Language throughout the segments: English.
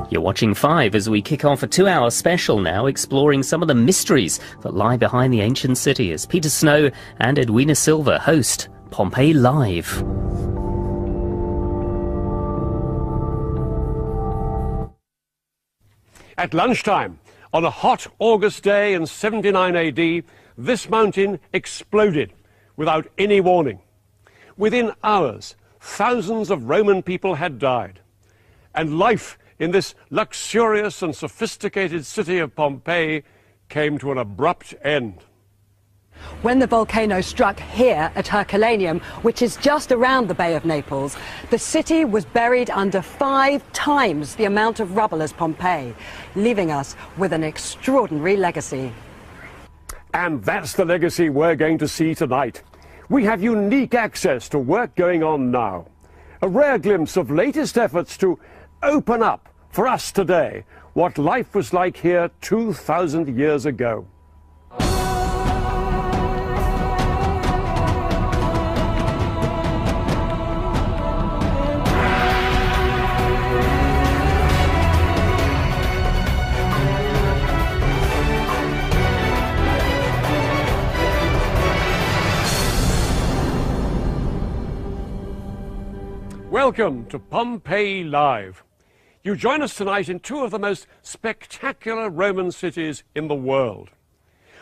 You're watching 5 as we kick off a 2-hour special now, exploring some of the mysteries that lie behind the ancient city as Peter Snow and Edwina Silva host Pompeii Live. At lunchtime, on a hot August day in 79 AD, this mountain exploded without any warning. Within hours, thousands of Roman people had died, and life in this luxurious and sophisticated city of Pompeii came to an abrupt end. When the volcano struck here at Herculaneum, which is just around the Bay of Naples, the city was buried under 5 times the amount of rubble as Pompeii, leaving us with an extraordinary legacy. And that's the legacy we're going to see tonight. We have unique access to work going on now. A rare glimpse of latest efforts to open up for us today what life was like here 2,000 years ago. Welcome to Pompeii Live. You join us tonight in 2 of the most spectacular Roman cities in the world.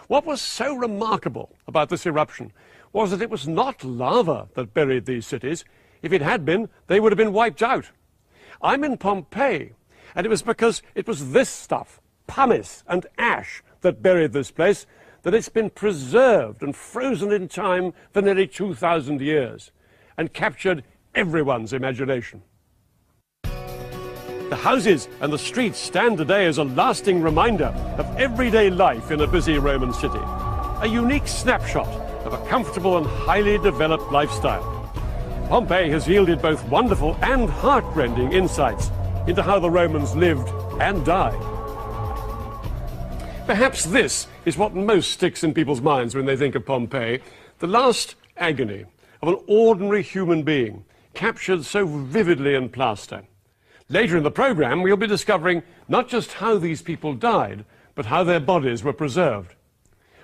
What was so remarkable about this eruption was that it was not lava that buried these cities. If it had been, they would have been wiped out. I'm in Pompeii, and it was because it was this stuff, pumice and ash, that buried this place, that it's been preserved and frozen in time for nearly 2,000 years and captured everyone's imagination. The houses and the streets stand today as a lasting reminder of everyday life in a busy Roman city, a unique snapshot of a comfortable and highly developed lifestyle. Pompeii has yielded both wonderful and heartrending insights into how the Romans lived and died. Perhaps this is what most sticks in people's minds when they think of Pompeii, the last agony of an ordinary human being captured so vividly in plaster. Later in the programme, we'll be discovering not just how these people died, but how their bodies were preserved.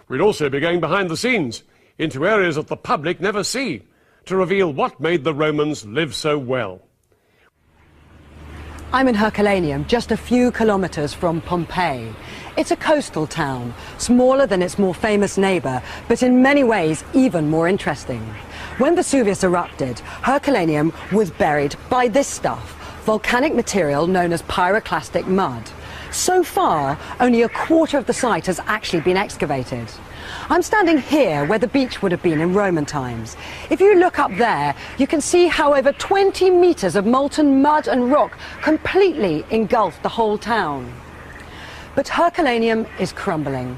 We'll also be going behind the scenes, into areas that the public never see, to reveal what made the Romans live so well. I'm in Herculaneum, just a few kilometres from Pompeii. It's a coastal town, smaller than its more famous neighbour, but in many ways even more interesting. When Vesuvius erupted, Herculaneum was buried by this stuff, volcanic material known as pyroclastic mud. So far, only a quarter of the site has actually been excavated. I'm standing here where the beach would have been in Roman times. If you look up there, you can see how over 20 metres of molten mud and rock completely engulfed the whole town. But Herculaneum is crumbling.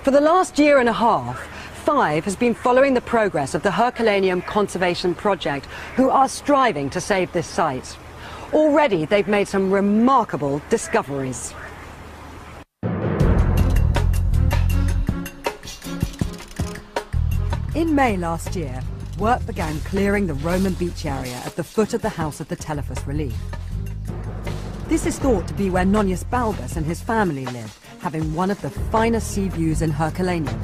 For the last year and a half, 5 has been following the progress of the Herculaneum Conservation Project, who are striving to save this site. Already, they've made some remarkable discoveries. In May last year, work began clearing the Roman beach area at the foot of the house of the Telephus relief. This is thought to be where Nonius Balbus and his family lived, having one of the finest sea views in Herculaneum.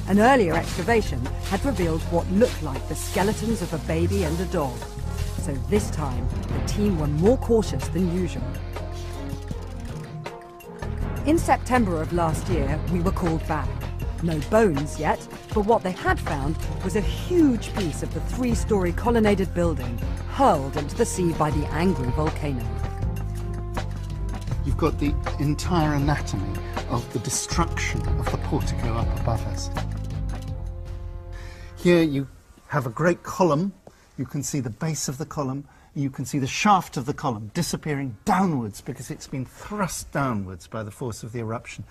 An earlier excavation had revealed what looked like the skeletons of a baby and a dog. So this time, the team were more cautious than usual. In September of last year, we were called back. No bones yet, but what they had found was a huge piece of the 3-storey colonnaded building hurled into the sea by the angry volcano. You've got the entire anatomy of the destruction of the portico up above us. Here you have a great column. You can see the base of the column. You can see the shaft of the column disappearing downwards because it's been thrust downwards by the force of the eruption.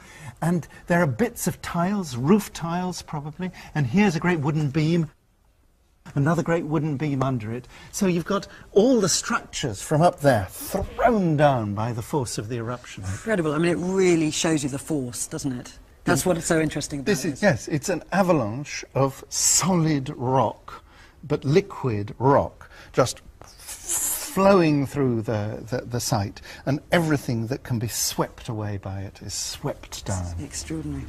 And there are bits of tiles, roof tiles probably, and here's a great wooden beam, another great wooden beam under it. So you've got all the structures from up there thrown down by the force of the eruption. Incredible. I mean, it really shows you the force, doesn't it? That's what it's so interesting about Yes, it's an avalanche of solid rock but liquid rock, just flowing through the site, and everything that can be swept away by it is swept down. Extraordinary.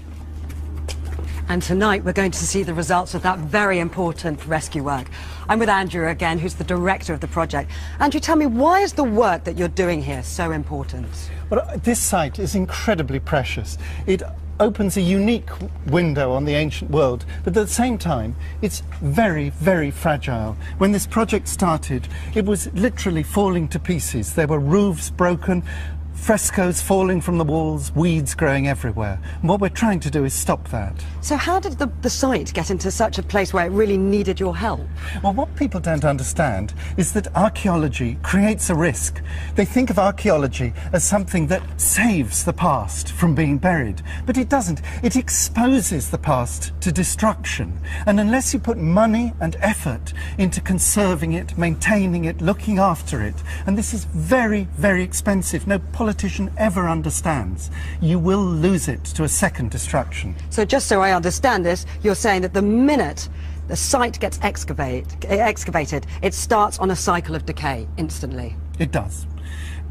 And tonight we're going to see the results of that very important rescue work. I'm with Andrew again, who's the director of the project. Andrew, tell me, why is the work that you're doing here so important? Well, this site is incredibly precious. It opens a unique window on the ancient world, but at the same time it's very, very fragile. When this project started, it was literally falling to pieces. There were roofs broken, frescoes falling from the walls, weeds growing everywhere. And what we're trying to do is stop that. So how did the site get into such a place where it really needed your help? Well, what people don't understand is that archaeology creates a risk. They think of archaeology as something that saves the past from being buried, but it doesn't. It exposes the past to destruction. And unless you put money and effort into conserving it, maintaining it, looking after it, and this is very, very expensive, no politician ever understands, you will lose it to a second destruction. So just so I understand this, you're saying that the minute the site gets excavated, it starts on a cycle of decay instantly? It does.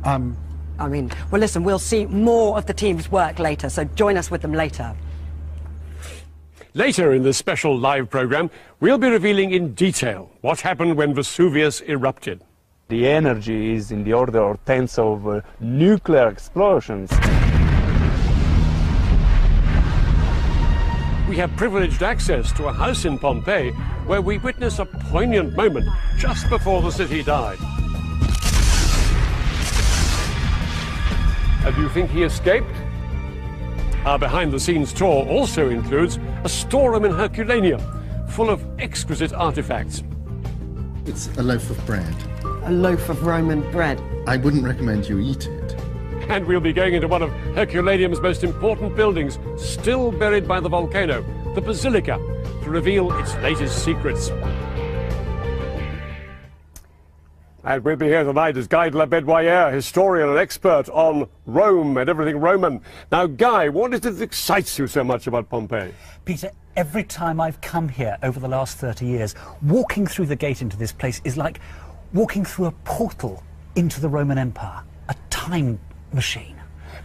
I mean, well, listen, we'll see more of the team's work later, so join us with them later. Later in this special live programme, we'll be revealing in detail what happened when Vesuvius erupted. The energy is in the order of tens of nuclear explosions. We have privileged access to a house in Pompeii where we witness a poignant moment just before the city died. And do you think he escaped? Our behind-the-scenes tour also includes a storeroom in Herculaneum full of exquisite artifacts. It's a loaf of bread. A loaf of Roman bread. I wouldn't recommend you eat it. And we'll be going into one of Herculaneum's most important buildings, still buried by the volcano, the Basilica, to reveal its latest secrets. And with me here tonight is Guy de la Bedouillère, historian and expert on Rome and everything Roman. Now, Guy, what is it that excites you so much about Pompeii? Peter, every time I've come here over the last 30 years, walking through the gate into this place is like walking through a portal into the Roman Empire, a time machine.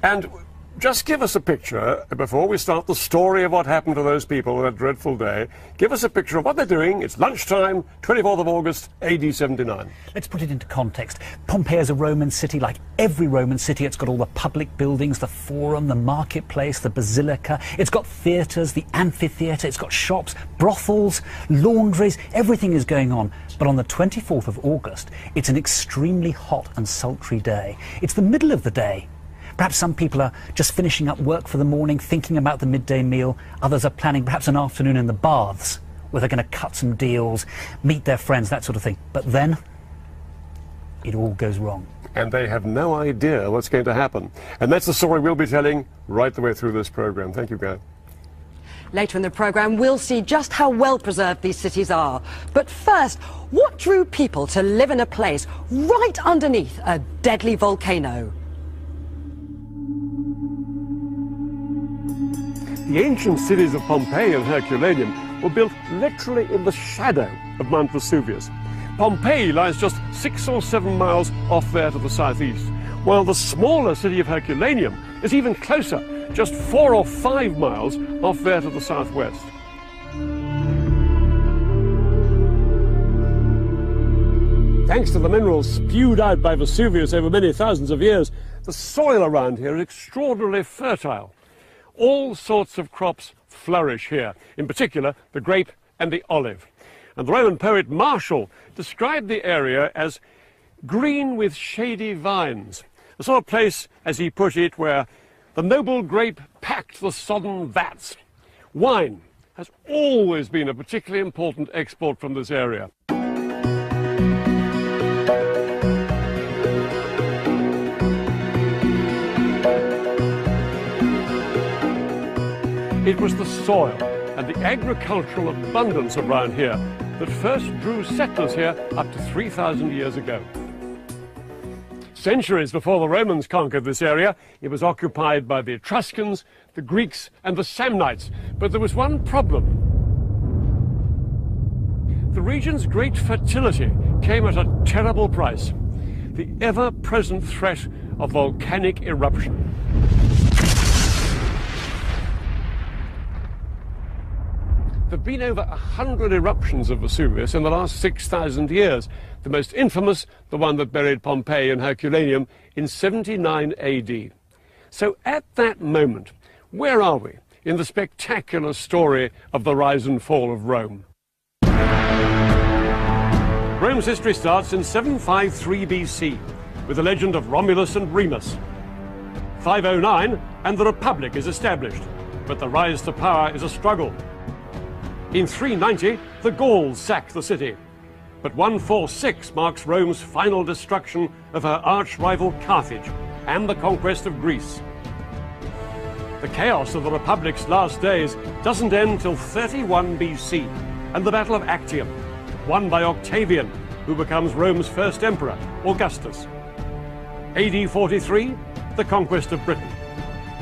And just give us a picture, before we start the story of what happened to those people on that dreadful day, give us a picture of what they're doing. It's lunchtime, 24th of August, AD 79. Let's put it into context. Pompeii is a Roman city. Like every Roman city, it's got all the public buildings, the forum, the marketplace, the basilica. It's got theatres, the amphitheatre, it's got shops, brothels, laundries, everything is going on. But on the 24th of August, it's an extremely hot and sultry day. It's the middle of the day. Perhaps some people are just finishing up work for the morning, thinking about the midday meal. Others are planning perhaps an afternoon in the baths, where they're going to cut some deals, meet their friends, that sort of thing. But then, it all goes wrong. And they have no idea what's going to happen. And that's the story we'll be telling right the way through this programme. Thank you, Guy. Later in the programme, we'll see just how well preserved these cities are. But first, what drew people to live in a place right underneath a deadly volcano? The ancient cities of Pompeii and Herculaneum were built literally in the shadow of Mount Vesuvius. Pompeii lies just 6 or 7 miles off there to the southeast, while the smaller city of Herculaneum is even closer, just 4 or 5 miles off there to the southwest. Thanks to the minerals spewed out by Vesuvius over many thousands of years, the soil around here is extraordinarily fertile. All sorts of crops flourish here, in particular the grape and the olive. And the Roman poet Martial described the area as green with shady vines, a sort of place, as he put it, where the noble grape packed the sodden vats. Wine has always been a particularly important export from this area. It was the soil and the agricultural abundance around here that first drew settlers here up to 3,000 years ago. Centuries before the Romans conquered this area, it was occupied by the Etruscans, the Greeks and the Samnites. But there was one problem. The region's great fertility came at a terrible price: the ever-present threat of volcanic eruption. There have been over 100 eruptions of Vesuvius in the last 6,000 years. The most infamous, the one that buried Pompeii and Herculaneum in 79 AD. So at that moment, where are we in the spectacular story of the rise and fall of Rome? Rome's history starts in 753 BC with the legend of Romulus and Remus. 509 and the Republic is established, but the rise to power is a struggle. In 390, the Gauls sack the city, but 146 marks Rome's final destruction of her arch-rival Carthage and the conquest of Greece. The chaos of the Republic's last days doesn't end till 31 BC and the Battle of Actium, won by Octavian, who becomes Rome's first emperor, Augustus. AD 43, the conquest of Britain.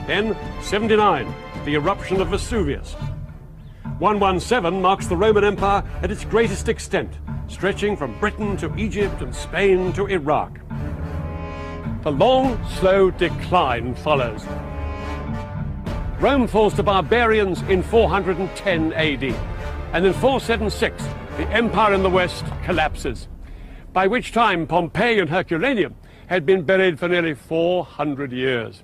Then 79, the eruption of Vesuvius. 117 marks the Roman Empire at its greatest extent, stretching from Britain to Egypt and Spain to Iraq. The long, slow decline follows. Rome falls to barbarians in 410 AD, and in 476, the empire in the west collapses, by which time Pompeii and Herculaneum had been buried for nearly 400 years.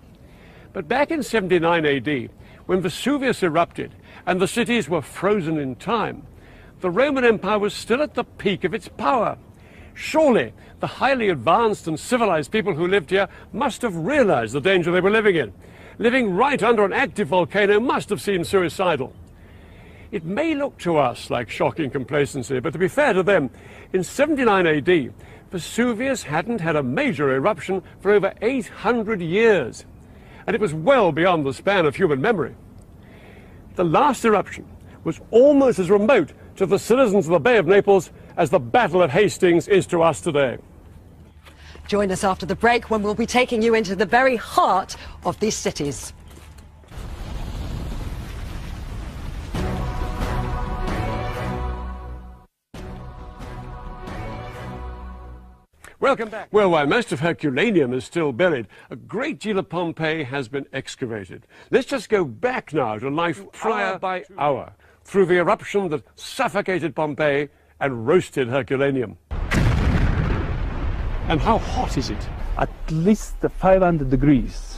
But back in 79 AD, when Vesuvius erupted and the cities were frozen in time, the Roman Empire was still at the peak of its power. Surely the highly advanced and civilized people who lived here must have realized the danger they were living in. Living right under an active volcano must have seemed suicidal. It may look to us like shocking complacency, but to be fair to them, in 79 AD, Vesuvius hadn't had a major eruption for over 800 years, and it was well beyond the span of human memory. The last eruption was almost as remote to the citizens of the Bay of Naples as the Battle of Hastings is to us today. Join us after the break when we'll be taking you into the very heart of these cities. Welcome back. Well, while most of Herculaneum is still buried, a great deal of Pompeii has been excavated. Let's just go back now to life hour by hour, through the eruption that suffocated Pompeii and roasted Herculaneum. And how hot is it? At least 500 degrees.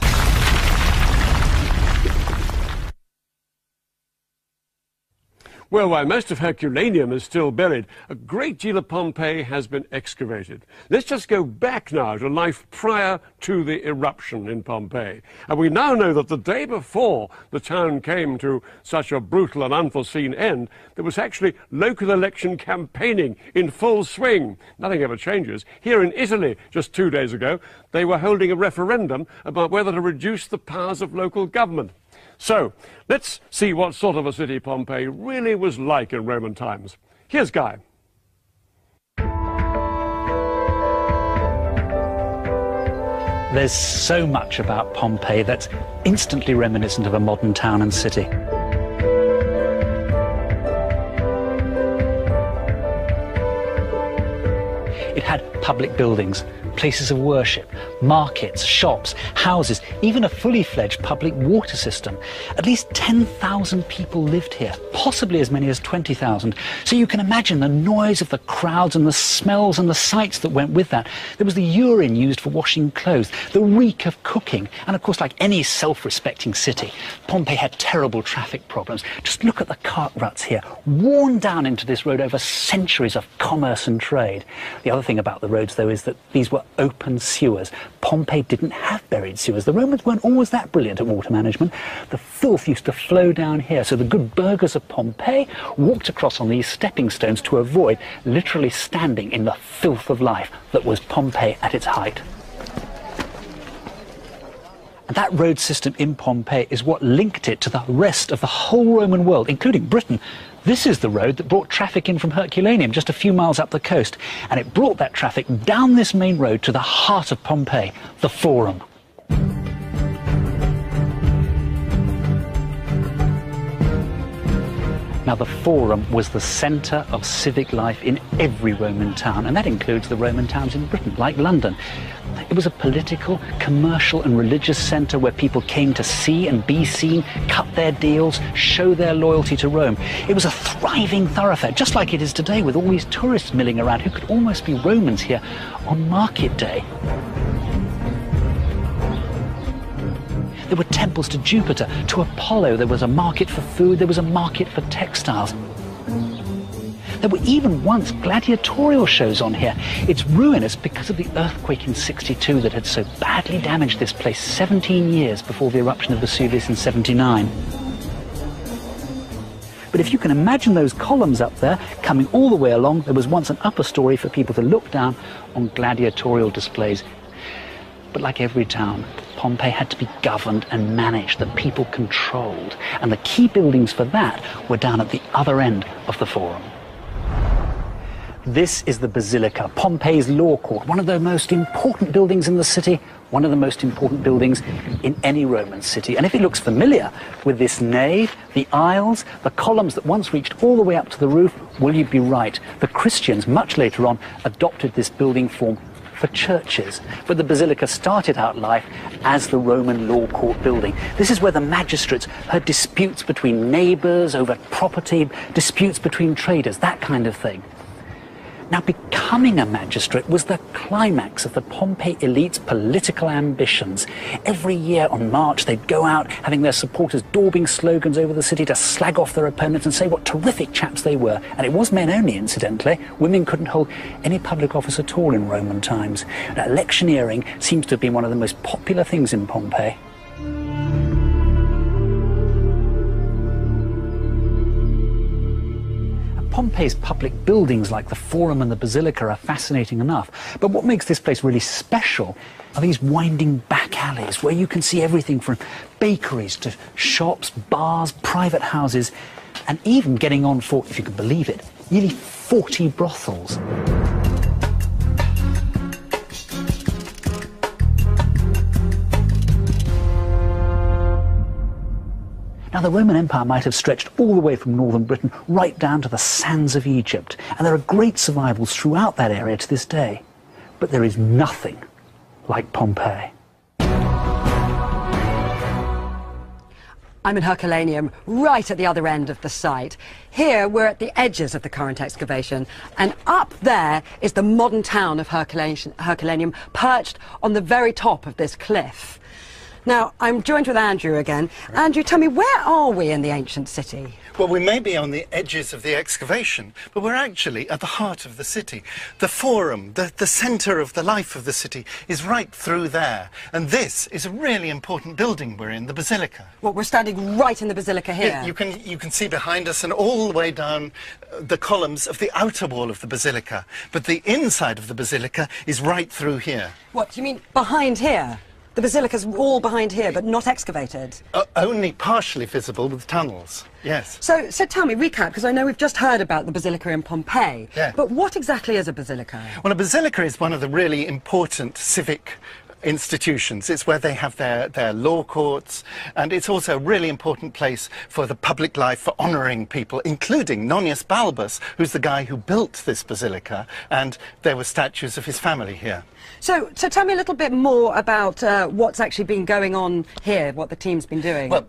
Well, while most of Herculaneum is still buried, a great deal of Pompeii has been excavated. Let's just go back now to life prior to the eruption in Pompeii. And we now know that the day before the town came to such a brutal and unforeseen end, there was actually local election campaigning in full swing. Nothing ever changes. Here in Italy, just 2 days ago, they were holding a referendum about whether to reduce the powers of local government. So, let's see what sort of a city Pompeii really was like in Roman times. Here's Guy. There's so much about Pompeii that's instantly reminiscent of a modern town and city. It had public buildings, places of worship, markets, shops, houses, even a fully fledged public water system. At least 10,000 people lived here, possibly as many as 20,000. So you can imagine the noise of the crowds and the smells and the sights that went with that. There was the urine used for washing clothes, the reek of cooking, and of course, like any self-respecting city, Pompeii had terrible traffic problems. Just look at the cart ruts here, worn down into this road over centuries of commerce and trade. The other thing about the roads, though, is that these were open sewers. Pompeii didn't have buried sewers. The Romans weren't always that brilliant at water management. The filth used to flow down here, so the good burghers of Pompeii walked across on these stepping stones to avoid literally standing in the filth of life that was Pompeii at its height. And that road system in Pompeii is what linked it to the rest of the whole Roman world, including Britain. This is the road that brought traffic in from Herculaneum, just a few miles up the coast. And it brought that traffic down this main road to the heart of Pompeii, the Forum. Now, the Forum was the centre of civic life in every Roman town, and that includes the Roman towns in Britain, like London. It was a political, commercial and religious centre where people came to see and be seen, cut their deals, show their loyalty to Rome. It was a thriving thoroughfare, just like it is today, with all these tourists milling around who could almost be Romans here on market day. There were temples to Jupiter, to Apollo. There was a market for food. There was a market for textiles. There were even once gladiatorial shows on here. It's ruinous because of the earthquake in '62 that had so badly damaged this place 17 years before the eruption of Vesuvius in '79. But if you can imagine those columns up there coming all the way along, there was once an upper story for people to look down on gladiatorial displays. But like every town, Pompeii had to be governed and managed, the people controlled. And the key buildings for that were down at the other end of the Forum. This is the Basilica, Pompeii's law court, one of the most important buildings in the city, one of the most important buildings in any Roman city. And if it looks familiar with this nave, the aisles, the columns that once reached all the way up to the roof, well, you'd be right. The Christians, much later on, adopted this building form for churches, but the Basilica started out life as the Roman law court building. This is where the magistrates heard disputes between neighbours over property, disputes between traders, that kind of thing. Now, becoming a magistrate was the climax of the Pompei elite's political ambitions. Every year on March, they'd go out, having their supporters daubing slogans over the city to slag off their opponents and say what terrific chaps they were. And it was men only, incidentally. Women couldn't hold any public office at all in Roman times. Now, electioneering seems to have been one of the most popular things in Pompeii. Pompeii's public buildings like the Forum and the Basilica are fascinating enough, but what makes this place really special are these winding back alleys where you can see everything from bakeries to shops, bars, private houses, and even getting on for, if you can believe it, nearly 40 brothels. Now, the Roman Empire might have stretched all the way from northern Britain right down to the sands of Egypt, and there are great survivals throughout that area to this day. But there is nothing like Pompeii. I'm in Herculaneum, right at the other end of the site. Here, we're at the edges of the current excavation, and up there is the modern town of Herculaneum, perched on the very top of this cliff. Now, I'm joined with Andrew again. Andrew, tell me, where are we in the ancient city? Well, we may be on the edges of the excavation, but we're actually at the heart of the city. The Forum, the centre of the life of the city, is right through there. And this is a really important building we're in, the Basilica. Well, we're standing right in the Basilica here. Yeah, you can see behind us and all the way down the columns of the outer wall of the Basilica. But the inside of the Basilica is right through here. What, you mean behind here? The Basilica's all behind here, but not excavated? Only partially visible with tunnels, yes. So tell me, recap, because I know we've just heard about the Basilica in Pompeii. Yeah. But what exactly is a basilica? Well, a basilica is one of the really important civic institutions. It's where they have their law courts, and it's also a really important place for the public life, for honouring people, including Nonius Balbus, who's the guy who built this basilica, and there were statues of his family here. So tell me a little bit more about what's actually been going on here, what the team's been doing. Well,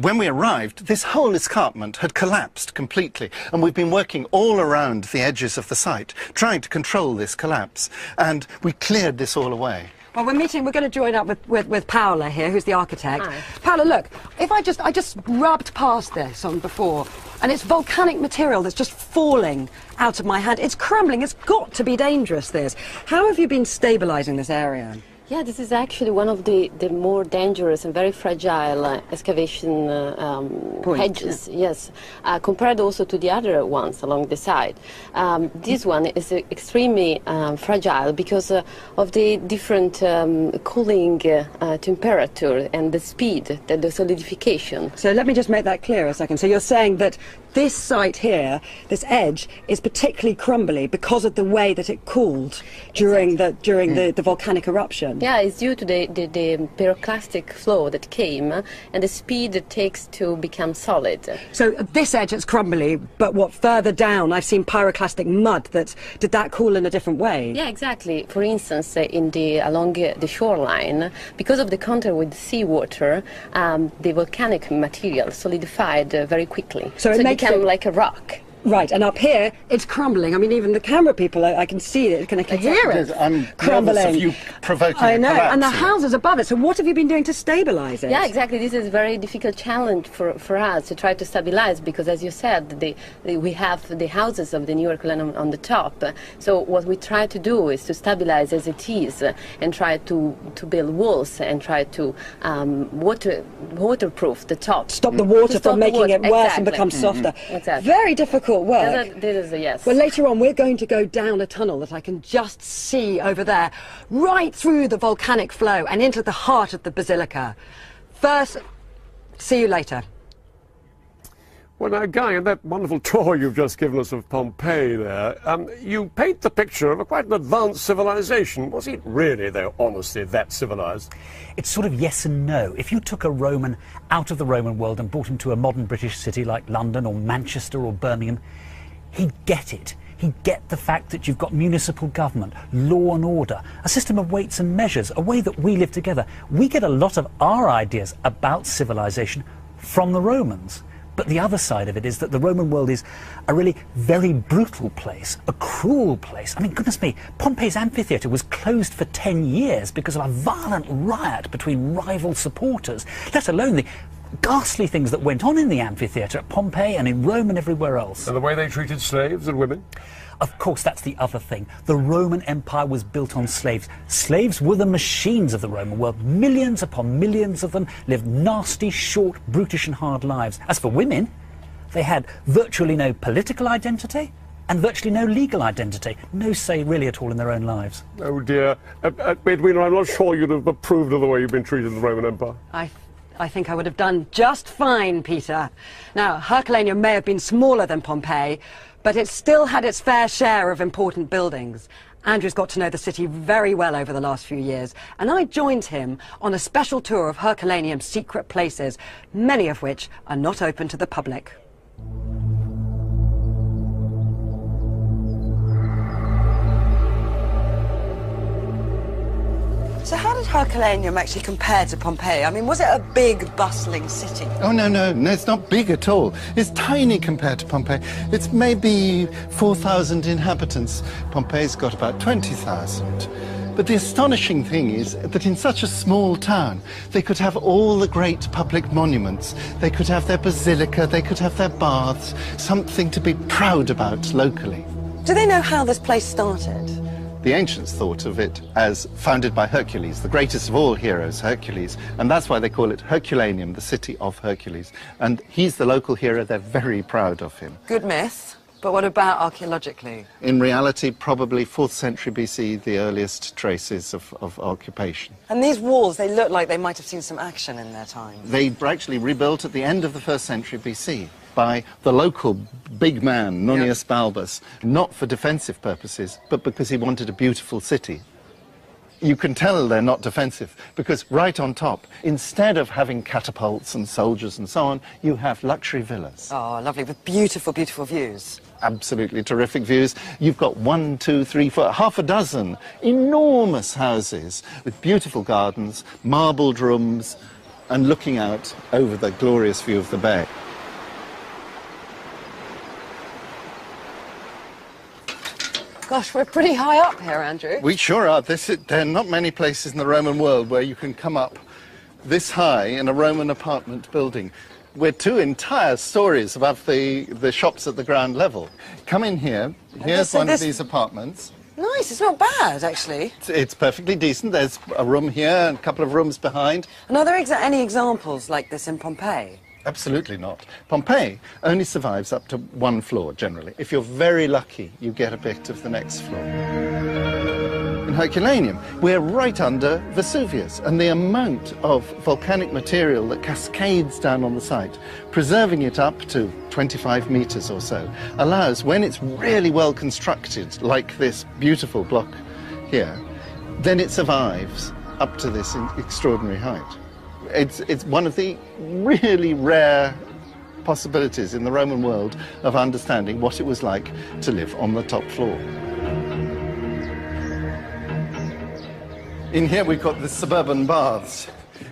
when we arrived, this whole escarpment had collapsed completely, and we've been working all around the edges of the site, trying to control this collapse, and we cleared this all away. Well, we're going to join up with Paola here, who's the architect. Hi. Paola, look, if I just rubbed past this on before, and it's volcanic material that's just falling out of my hand. It's crumbling. It's got to be dangerous, this. How have you been stabilising this area? Yeah, this is actually one of the more dangerous and very fragile excavation hedges, yes, compared also to the other ones along the side. This one is extremely fragile because of the different cooling temperature and the speed, the solidification. So let me just make that clear a second. So you're saying that this site here, this edge, is particularly crumbly because of the way that it cooled during the volcanic eruption. Yeah, it's due to the pyroclastic flow that came and the speed it takes to become solid. So at this edge it's crumbly, but what further down I've seen pyroclastic mud. Did that cool in a different way? Yeah, exactly. For instance, along the shoreline, because of the contact with seawater, the volcanic material solidified very quickly. So it became like a rock. Right, and up here, it's crumbling. I mean, even the camera people, I can see it, I can hear it I'm crumbling. nervous of you provoking I know, a and the collapse. houses above it. So what have you been doing to stabilise it? Yeah, exactly. This is a very difficult challenge for us to try to stabilize because, as you said, we have the houses of the New York on the top. So what we try to do is to stabilize as it is and try to build walls and try to waterproof the top. Stop the water from making it worse and become softer. Exactly. Very difficult work. This is a yes. Well, later on, we're going to go down a tunnel that I can just see over there, right through the volcanic flow and into the heart of the basilica. First, see you later. Well, now, Guy, in that wonderful tour you've just given us of Pompeii there, you paint the picture of quite an advanced civilization. Was it really, though, honestly, that civilized? It's sort of yes and no. If you took a Roman out of the Roman world and brought him to a modern British city like London or Manchester or Birmingham, he'd get it. He'd get the fact that you've got municipal government, law and order, a system of weights and measures, a way that we live together. We get a lot of our ideas about civilization from the Romans. But the other side of it is that the Roman world is a really very brutal place, a cruel place. I mean, goodness me, Pompeii's amphitheatre was closed for 10 years because of a violent riot between rival supporters, let alone the ghastly things that went on in the amphitheatre at Pompeii and in Rome and everywhere else. And the way they treated slaves and women? Of course, that's the other thing. The Roman Empire was built on slaves. Slaves were the machines of the Roman world. Millions upon millions of them lived nasty, short, brutish and hard lives. As for women, they had virtually no political identity and virtually no legal identity. No say really at all in their own lives. Oh dear. Edwina, I'm not sure you'd have approved of the way you've been treated in the Roman Empire. I think I would have done just fine, Peter. Now, Herculaneum may have been smaller than Pompeii, but it still had its fair share of important buildings. Andrew's got to know the city very well over the last few years, and I joined him on a special tour of Herculaneum's secret places, many of which are not open to the public. So how did Herculaneum actually compare to Pompeii? I mean, was it a big, bustling city? Oh, no, it's not big at all. It's tiny compared to Pompeii. It's maybe 4,000 inhabitants. Pompeii's got about 20,000. But the astonishing thing is that in such a small town, they could have all the great public monuments. They could have their basilica, they could have their baths, something to be proud about locally. Do they know how this place started? The ancients thought of it as founded by Hercules, the greatest of all heroes, Hercules, and that's why they call it Herculaneum, the city of Hercules. And he's the local hero, they're very proud of him. Good myth, but what about archaeologically? In reality, probably 4th century BC, the earliest traces of occupation. And these walls, they look like they might have seen some action in their time. They were actually rebuilt at the end of the 1st century BC. By the local big man, Nonius Balbus, not for defensive purposes, but because he wanted a beautiful city. You can tell they're not defensive, because right on top, instead of having catapults and soldiers and so on, you have luxury villas. Oh, lovely, with beautiful, beautiful views. Absolutely terrific views. You've got 1, 2, 3, 4, half a dozen enormous houses with beautiful gardens, marbled rooms, and looking out over the glorious view of the bay. Gosh, we're pretty high up here, Andrew. We sure are. There are not many places in the Roman world where you can come up this high in a Roman apartment building. We're 2 entire stories above the shops at the ground level. Come in here. Here's one of these apartments. Nice, it's not bad, actually. It's perfectly decent. There's a room here and a couple of rooms behind. And are there any examples like this in Pompeii? Absolutely not. Pompeii only survives up to 1 floor, generally. If you're very lucky, you get a bit of the next floor. In Herculaneum, we're right under Vesuvius, and the amount of volcanic material that cascades down on the site, preserving it up to 25 meters or so, allows, when it's really well constructed, like this beautiful block here, then it survives up to this extraordinary height. It's one of the really rare possibilities in the Roman world of understanding what it was like to live on the top floor. In here we've got the suburban baths,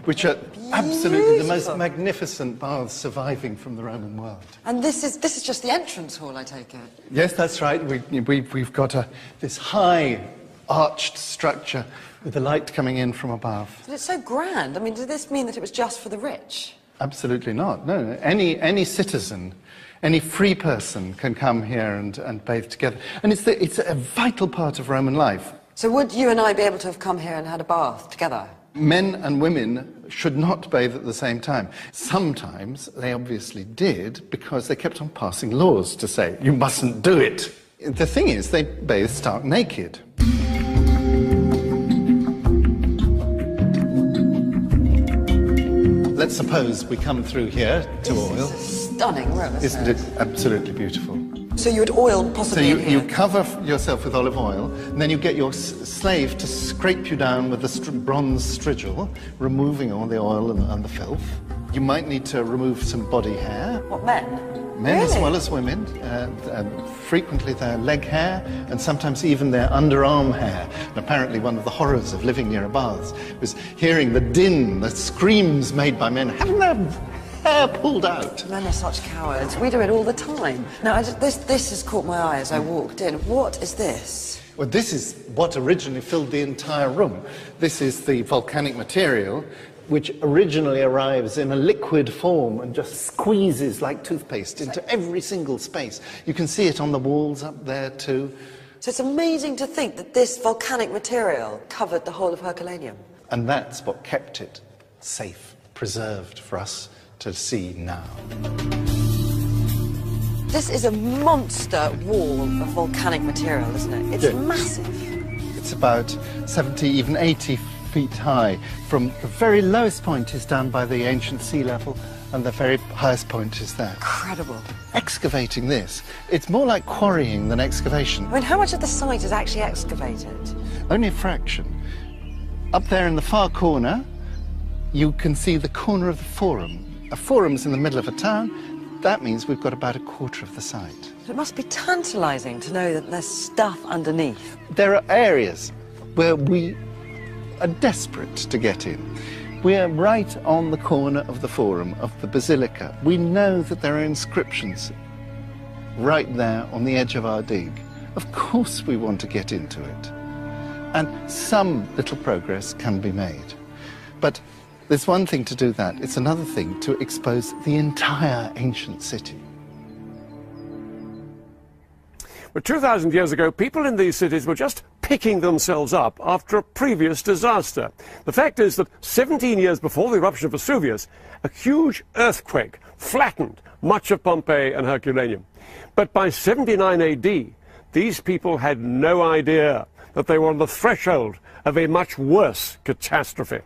which are absolutely the most magnificent baths surviving from the Roman world. And this is just the entrance hall, I take it? Yes, that's right. We've got this high arched structure with the light coming in from above. But it's so grand. I mean, does this mean that it was just for the rich? Absolutely not. No, any citizen, any free person can come here and bathe together. And it's a vital part of Roman life. So would you and I be able to have come here and had a bath together? Men and women should not bathe at the same time. Sometimes they obviously did because they kept on passing laws to say, you mustn't do it. The thing is, they bathe stark naked. Let's suppose we come through here to oil. This is a stunning room, Isn't it absolutely beautiful? So you would oil possibly in here? You cover yourself with olive oil, and then you get your slave to scrape you down with the bronze strigil, removing all the oil and the filth. You might need to remove some body hair. What, men? Men really? as well as women. Frequently their leg hair, and sometimes even their underarm hair. And apparently one of the horrors of living near a bath was hearing the din, the screams made by men having their hair pulled out. Men are such cowards. We do it all the time. Now, this has caught my eye as I walked in. What is this? Well, this is what originally filled the entire room. This is the volcanic material, which originally arrives in a liquid form and just squeezes like toothpaste into every single space. You can see it on the walls up there too. So it's amazing to think that this volcanic material covered the whole of Herculaneum. And that's what kept it safe, preserved for us to see now. This is a monster wall of volcanic material, isn't it? It's massive. It's about 70, even 80 feet high. From the very lowest point is down by the ancient sea level, and the very highest point is there. Incredible. Excavating this, it's more like quarrying than excavation. I mean, how much of the site is actually excavated? Only a fraction. Up there in the far corner, you can see the corner of the Forum. A forum's in the middle of a town. That means we've got about a quarter of the site. It must be tantalising to know that there's stuff underneath. There are areas where we are desperate to get in. We're right on the corner of the Forum, of the Basilica. We know that there are inscriptions right there on the edge of our dig. Of course we want to get into it. And some little progress can be made. But there's one thing to do that. It's another thing to expose the entire ancient city. But 2,000 years ago, people in these cities were just picking themselves up after a previous disaster. The fact is that 17 years before the eruption of Vesuvius, a huge earthquake flattened much of Pompeii and Herculaneum. But by 79 AD, these people had no idea that they were on the threshold of a much worse catastrophe.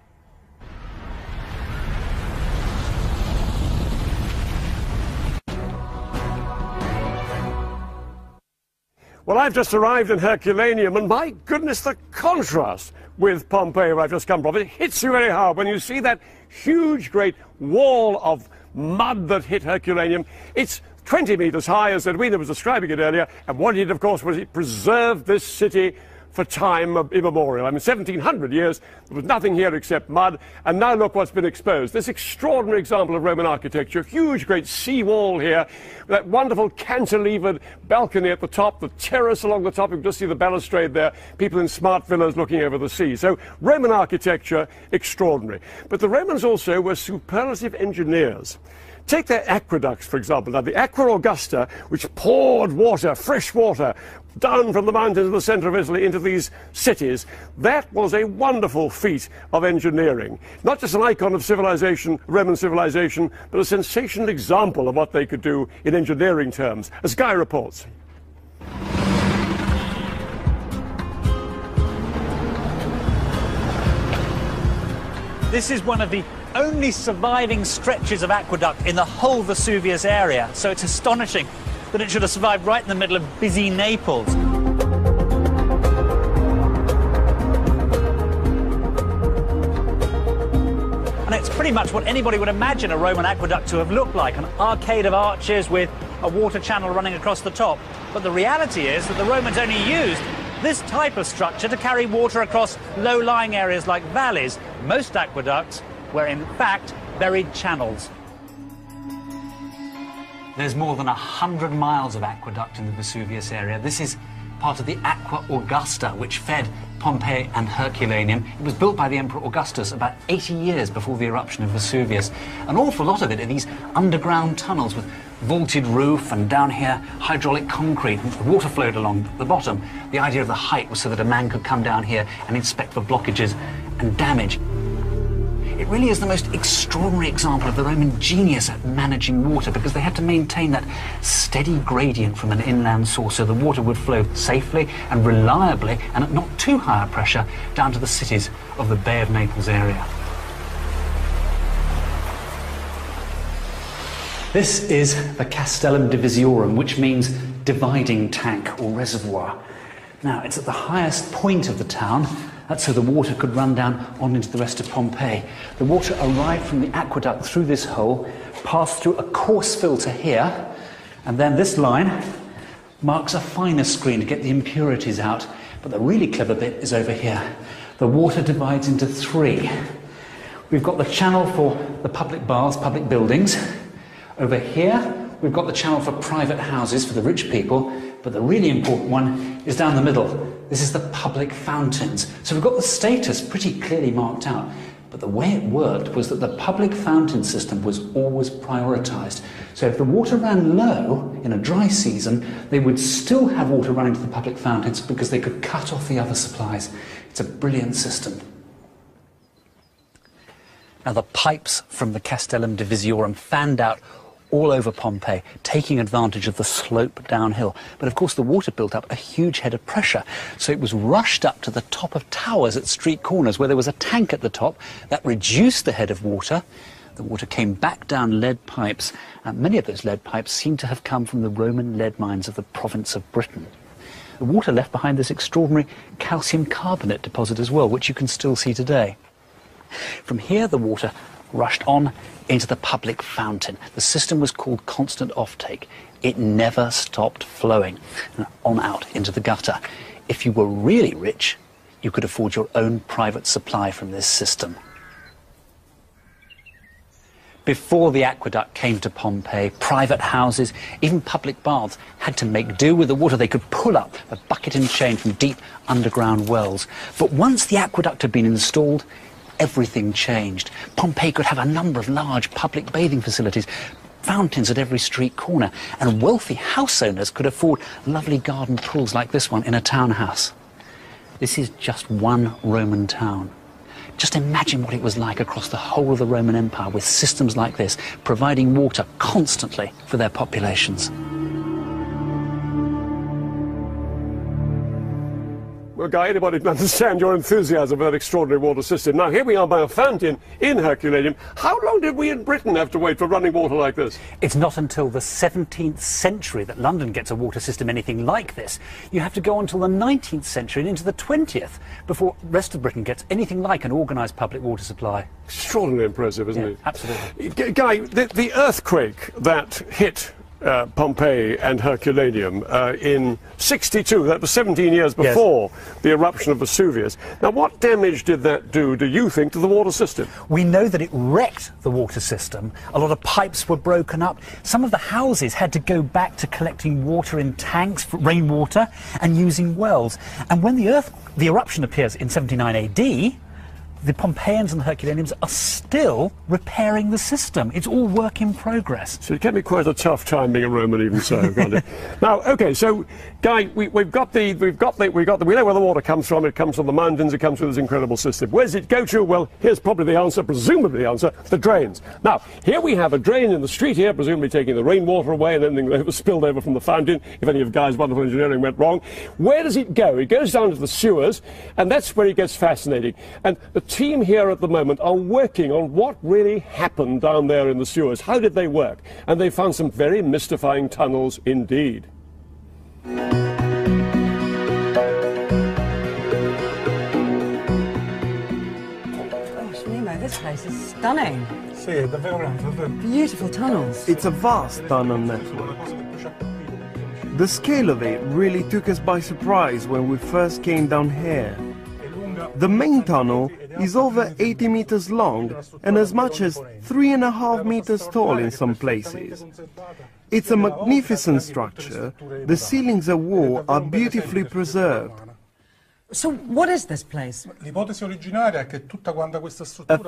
Well, I've just arrived in Herculaneum, and my goodness, the contrast with Pompeii, where I've just come from, it hits you very hard when you see that huge, great wall of mud that hit Herculaneum. It's 20 meters high, as Edwina was describing it earlier, and what it did, of course, was it preserved this city for time immemorial. I mean, 1,700 years, there was nothing here except mud, and now look what's been exposed. This extraordinary example of Roman architecture, huge, great sea wall here, that wonderful cantilevered balcony at the top, the terrace along the top, you can just see the balustrade there, people in smart villas looking over the sea. So, Roman architecture, extraordinary. But the Romans also were superlative engineers. Take their aqueducts, for example. Now, the Aqua Augusta, which poured water, fresh water, down from the mountains in the centre of Italy into these cities, that was a wonderful feat of engineering. Not just an icon of civilization, Roman civilization, but a sensational example of what they could do in engineering terms, as Guy reports. This is one of the only surviving stretches of aqueduct in the whole Vesuvius area, so it's astonishing that it should have survived right in the middle of busy Naples. pretty much what anybody would imagine a Roman aqueduct to have looked like, an arcade of arches with a water channel running across the top. But the reality is that the Romans only used this type of structure to carry water across low-lying areas like valleys. Most aqueducts were in fact buried channels. There's more than 100 miles of aqueduct in the Vesuvius area. This is part of the Aqua Augusta, which fed Pompeii and Herculaneum. It was built by the Emperor Augustus about 80 years before the eruption of Vesuvius. An awful lot of it are these underground tunnels with vaulted roof, and down here hydraulic concrete. The water flowed along the bottom. The idea of the height was so that a man could come down here and inspect for blockages and damage. It really is the most extraordinary example of the Roman genius at managing water, because they had to maintain that steady gradient from an inland source so the water would flow safely and reliably and at not too high a pressure down to the cities of the Bay of Naples area. This is the Castellum Divisiorum, which means dividing tank or reservoir. Now, it's at the highest point of the town. That's so the water could run down on into the rest of Pompeii. The water arrived from the aqueduct through this hole, passed through a coarse filter here, and then this line marks a finer screen to get the impurities out. But the really clever bit is over here. The water divides into three. We've got the channel for the public baths, public buildings. Over here, we've got the channel for private houses for the rich people. But the really important one is down the middle. This is the public fountains. So we've got the status pretty clearly marked out. But the way it worked was that the public fountain system was always prioritised. So if the water ran low in a dry season, they would still have water running to the public fountains because they could cut off the other supplies. It's a brilliant system. Now the pipes from the Castellum Divisiorum fanned out all over Pompeii, taking advantage of the slope downhill. But of course the water built up a huge head of pressure, so it was rushed up to the top of towers at street corners where there was a tank at the top that reduced the head of water. The water came back down lead pipes, and many of those lead pipes seem to have come from the Roman lead mines of the province of Britain. The water left behind this extraordinary calcium carbonate deposit as well, which you can still see today. From here the water rushed on into the public fountain. The system was called constant offtake. It never stopped flowing, and on out into the gutter. If you were really rich, you could afford your own private supply from this system. Before the aqueduct came to Pompeii, private houses, even public baths, had to make do with the water they could pull up a bucket and chain from deep underground wells. But once the aqueduct had been installed, everything changed. Pompeii could have a number of large public bathing facilities, fountains at every street corner, and wealthy house owners could afford lovely garden pools like this one in a townhouse. This is just one Roman town. Just imagine what it was like across the whole of the Roman Empire with systems like this, providing water constantly for their populations. Well, Guy, anybody can understand your enthusiasm for that extraordinary water system. Now, here we are by a fountain in Herculaneum. How long did we in Britain have to wait for running water like this? It's not until the 17th century that London gets a water system anything like this. You have to go until the 19th century and into the 20th before the rest of Britain gets anything like an organised public water supply. Extraordinarily impressive, isn't it? Absolutely. Guy, the earthquake that hit Pompeii and Herculaneum in 62, that was 17 years before the eruption of Vesuvius. Now, what damage did that do you think, to the water system? We know that it wrecked the water system. A lot of pipes were broken up. Some of the houses had to go back to collecting water in tanks for rainwater and using wells. And when the eruption appears in 79 AD, the Pompeians and the Herculaneums are still repairing the system. It's all work in progress. So it can be quite a tough time being a Roman, even so, can't it? Now, okay, so Guy, we know where the water comes from. It comes from the mountains. It comes from this incredible system. Where does it go to? Well, here's probably the answer, presumably the answer: the drains. Now, here we have a drain in the street here, presumably taking the rainwater away and anything that was spilled over from the fountain, if any of Guy's wonderful engineering went wrong. Where does it go? It goes down to the sewers, and that's where it gets fascinating. And the team here at the moment are working on what really happened down there in the sewers. How did they work? And they found some very mystifying tunnels indeed. Gosh, Nemo, this place is Stunning. Beautiful tunnels. It's a vast tunnel network. The scale of it really took us by surprise when we first came down here. The main tunnel is over 80 meters long and as much as 3.5 meters tall in some places. It's a magnificent structure. The ceilings and walls are beautifully preserved. So what is this place? At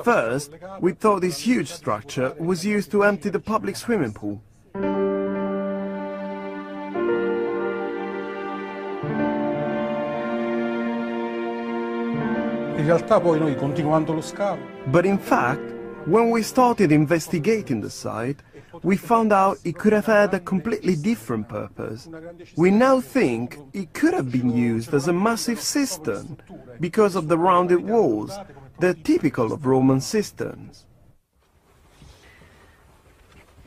first, we thought this huge structure was used to empty the public swimming pool. But in fact, when we started investigating the site, we found out it could have had a completely different purpose. We now think it could have been used as a massive cistern because of the rounded walls. They're typical of Roman cisterns.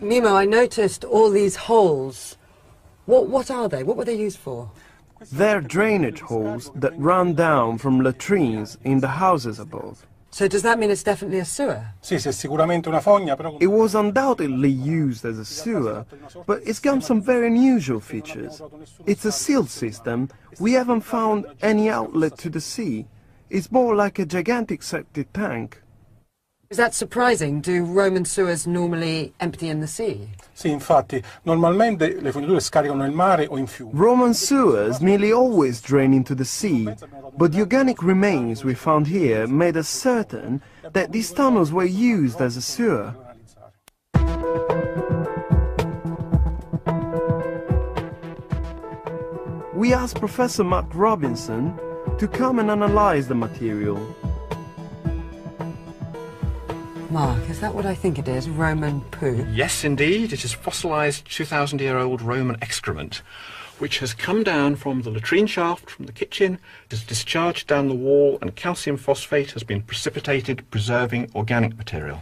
Mimo, I noticed all these holes. What are they? What were they used for? They're drainage holes that run down from latrines in the houses above. So does that mean it's definitely a sewer? It was undoubtedly used as a sewer, but it's got some very unusual features. It's a sealed system. We haven't found any outlet to the sea. It's more like a gigantic septic tank. Is that surprising? Do Roman sewers normally empty in the sea? Roman sewers nearly always drain into the sea, but the organic remains we found here made us certain that these tunnels were used as a sewer. We asked Professor Mark Robinson to come and analyze the material. Mark, is that what I think it is? Roman poo? Yes, indeed. It is fossilised 2,000-year-old Roman excrement, which has come down from the latrine shaft from the kitchen, is discharged down the wall, and calcium phosphate has been precipitated, preserving organic material.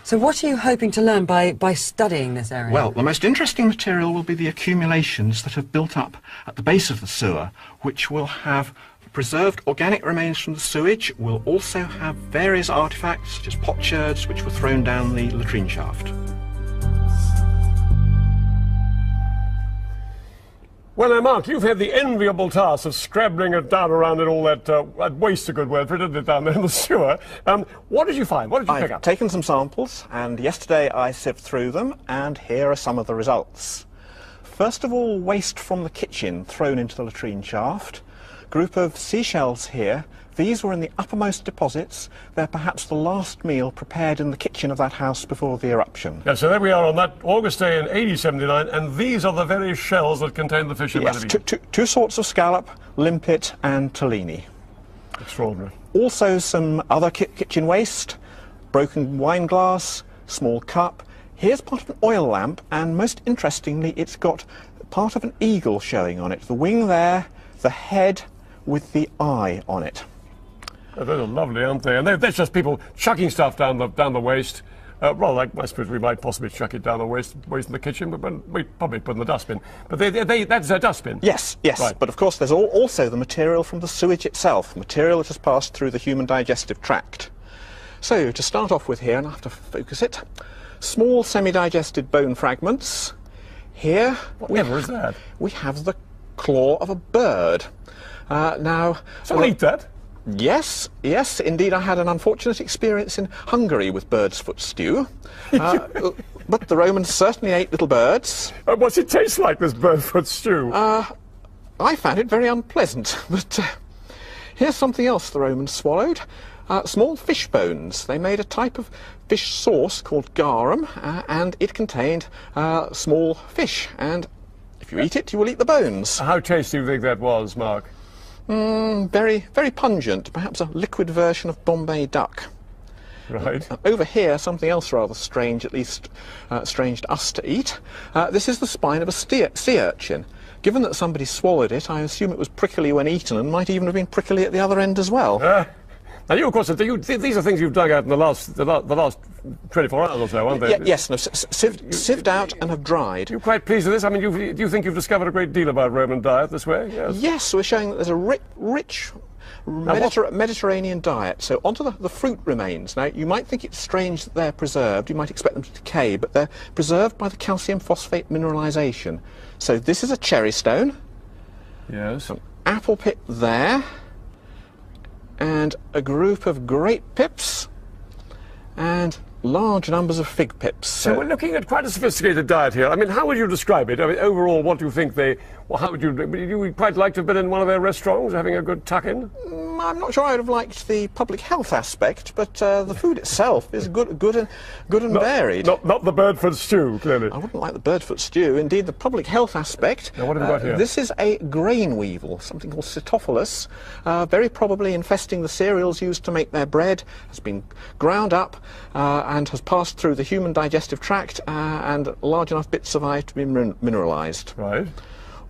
So what are you hoping to learn by studying this area? Well, the most interesting material will be the accumulations that have built up at the base of the sewer, which will have preserved organic remains from the sewage. Will also have various artefacts, such as potsherds, which were thrown down the latrine shaft. Well, now, Mark, you've had the enviable task of scrabbling it down around in all that waste, a good word for it, isn't it, down there in the sewer. What did you find? What did you pick up? I've taken some samples, and yesterday I sieved through them, and here are some of the results. First of all, waste from the kitchen thrown into the latrine shaft. Group of seashells here. These were in the uppermost deposits. They're perhaps the last meal prepared in the kitchen of that house before the eruption. Yeah, so there we are on that August day in AD 79, and these are the very shells that contain the fish. Yes, two sorts of scallop, limpet and tellini. Extraordinary. Also some other kitchen waste, broken wine glass, small cup. Here's part of an oil lamp, and most interestingly, it's got part of an eagle showing on it. The wing there, the head with the eye on it. Oh, those are lovely, aren't they? And that's just people chucking stuff down the waste. Rather like, I suppose we might possibly chuck it down the waste in the kitchen, but we probably put it in the dustbin. But that's a dustbin. Yes, yes. Right. But of course there's also the material from the sewage itself, material that has passed through the human digestive tract. So to start off with here, and I have to focus it, small semi-digested bone fragments. Here, whatever is that? We have the claw of a bird. Now, so eat that? Yes, yes, indeed. I had an unfortunate experience in Hungary with bird's foot stew. But the Romans certainly ate little birds. What's it taste like, this bird foot stew? I found it very unpleasant. But here's something else the Romans swallowed. Small fish bones. They made a type of fish sauce called garum, and it contained small fish. And if you eat it, you will eat the bones. How tasty do you think that was, Mark? Very, very pungent. Perhaps a liquid version of Bombay duck. Right. Over here, something else rather strange, at least strange to us to eat. This is the spine of a sea urchin. Given that somebody swallowed it, I assume it was prickly when eaten and might even have been prickly at the other end as well. Now, you, of course, these are things you've dug out in the last 24 hours or so, aren't they? Yes, no, sieved out and have dried. You're quite pleased with this? I mean, do you think you've discovered a great deal about Roman diet this way? Yes. Yes, we're showing that there's a rich Mediterranean diet. So onto the fruit remains. Now, you might think it's strange that they're preserved. You might expect them to decay, but they're preserved by the calcium phosphate mineralisation. So this is a cherry stone. Yes. An apple pip there. And a group of grape pips. And large numbers of fig pips. So we're looking at quite a sophisticated diet here. I mean, how would you describe it? I mean, overall, what do you think they... Well, how would you quite like to have been in one of their restaurants, having a good tuck-in? I'm not sure I would have liked the public health aspect, but the food itself is good and varied. Not the birdfoot stew, clearly. I wouldn't like the birdfoot stew. Indeed, the public health aspect. Now, what have we got here? This is a grain weevil, something called Cytophilus, very probably infesting the cereals used to make their bread, has been ground up and has passed through the human digestive tract, and large enough bits survive to be mineralised. Right.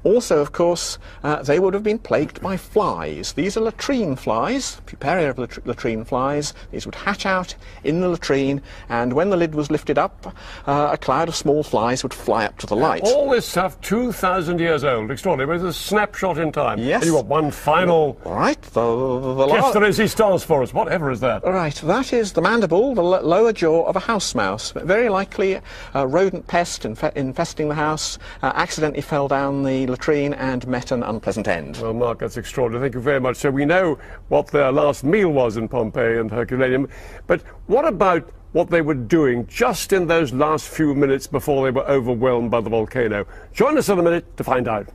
Also, of course, they would have been plagued by flies. These are latrine flies, puparia of latrine flies. These would hatch out in the latrine, and when the lid was lifted up, a cloud of small flies would fly up to the light. All this stuff 2,000 years old. Extraordinary. It's a snapshot in time. Yes. And you've got one final... All right. Pièce de résistance for us. Whatever is that? All right. That is the mandible, the lower jaw of a house mouse. Very likely a rodent pest infesting the house, accidentally fell down the latrine and met an unpleasant end. Well, Mark, that's extraordinary. Thank you very much. So we know what their last meal was in Pompeii and Herculaneum, but what about what they were doing just in those last few minutes before they were overwhelmed by the volcano? Join us in a minute to find out.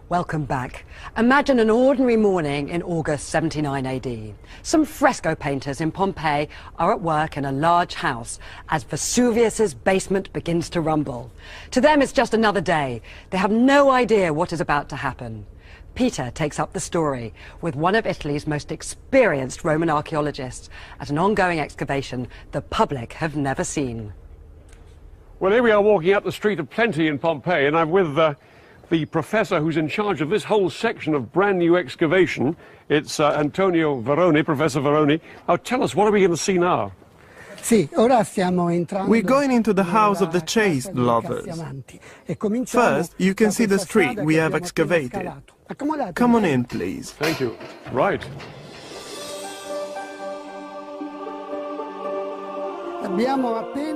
Welcome back. Imagine an ordinary morning in August 79 AD. Some fresco painters in Pompeii are at work in a large house as Vesuvius's basement begins to rumble. To them, it's just another day. They have no idea what is about to happen. Peter takes up the story with one of Italy's most experienced Roman archaeologists at an ongoing excavation the public have never seen. Well, here we are walking up the street of Plenty in Pompeii, and I'm with the professor who's in charge of this whole section of brand new excavation. It's Antonio Veroni, Professor Veroni. Now tell us, what are we going to see now? We're going into the house of the chase lovers. First, you can see the street we have excavated. Come on in, please. Thank you. Right.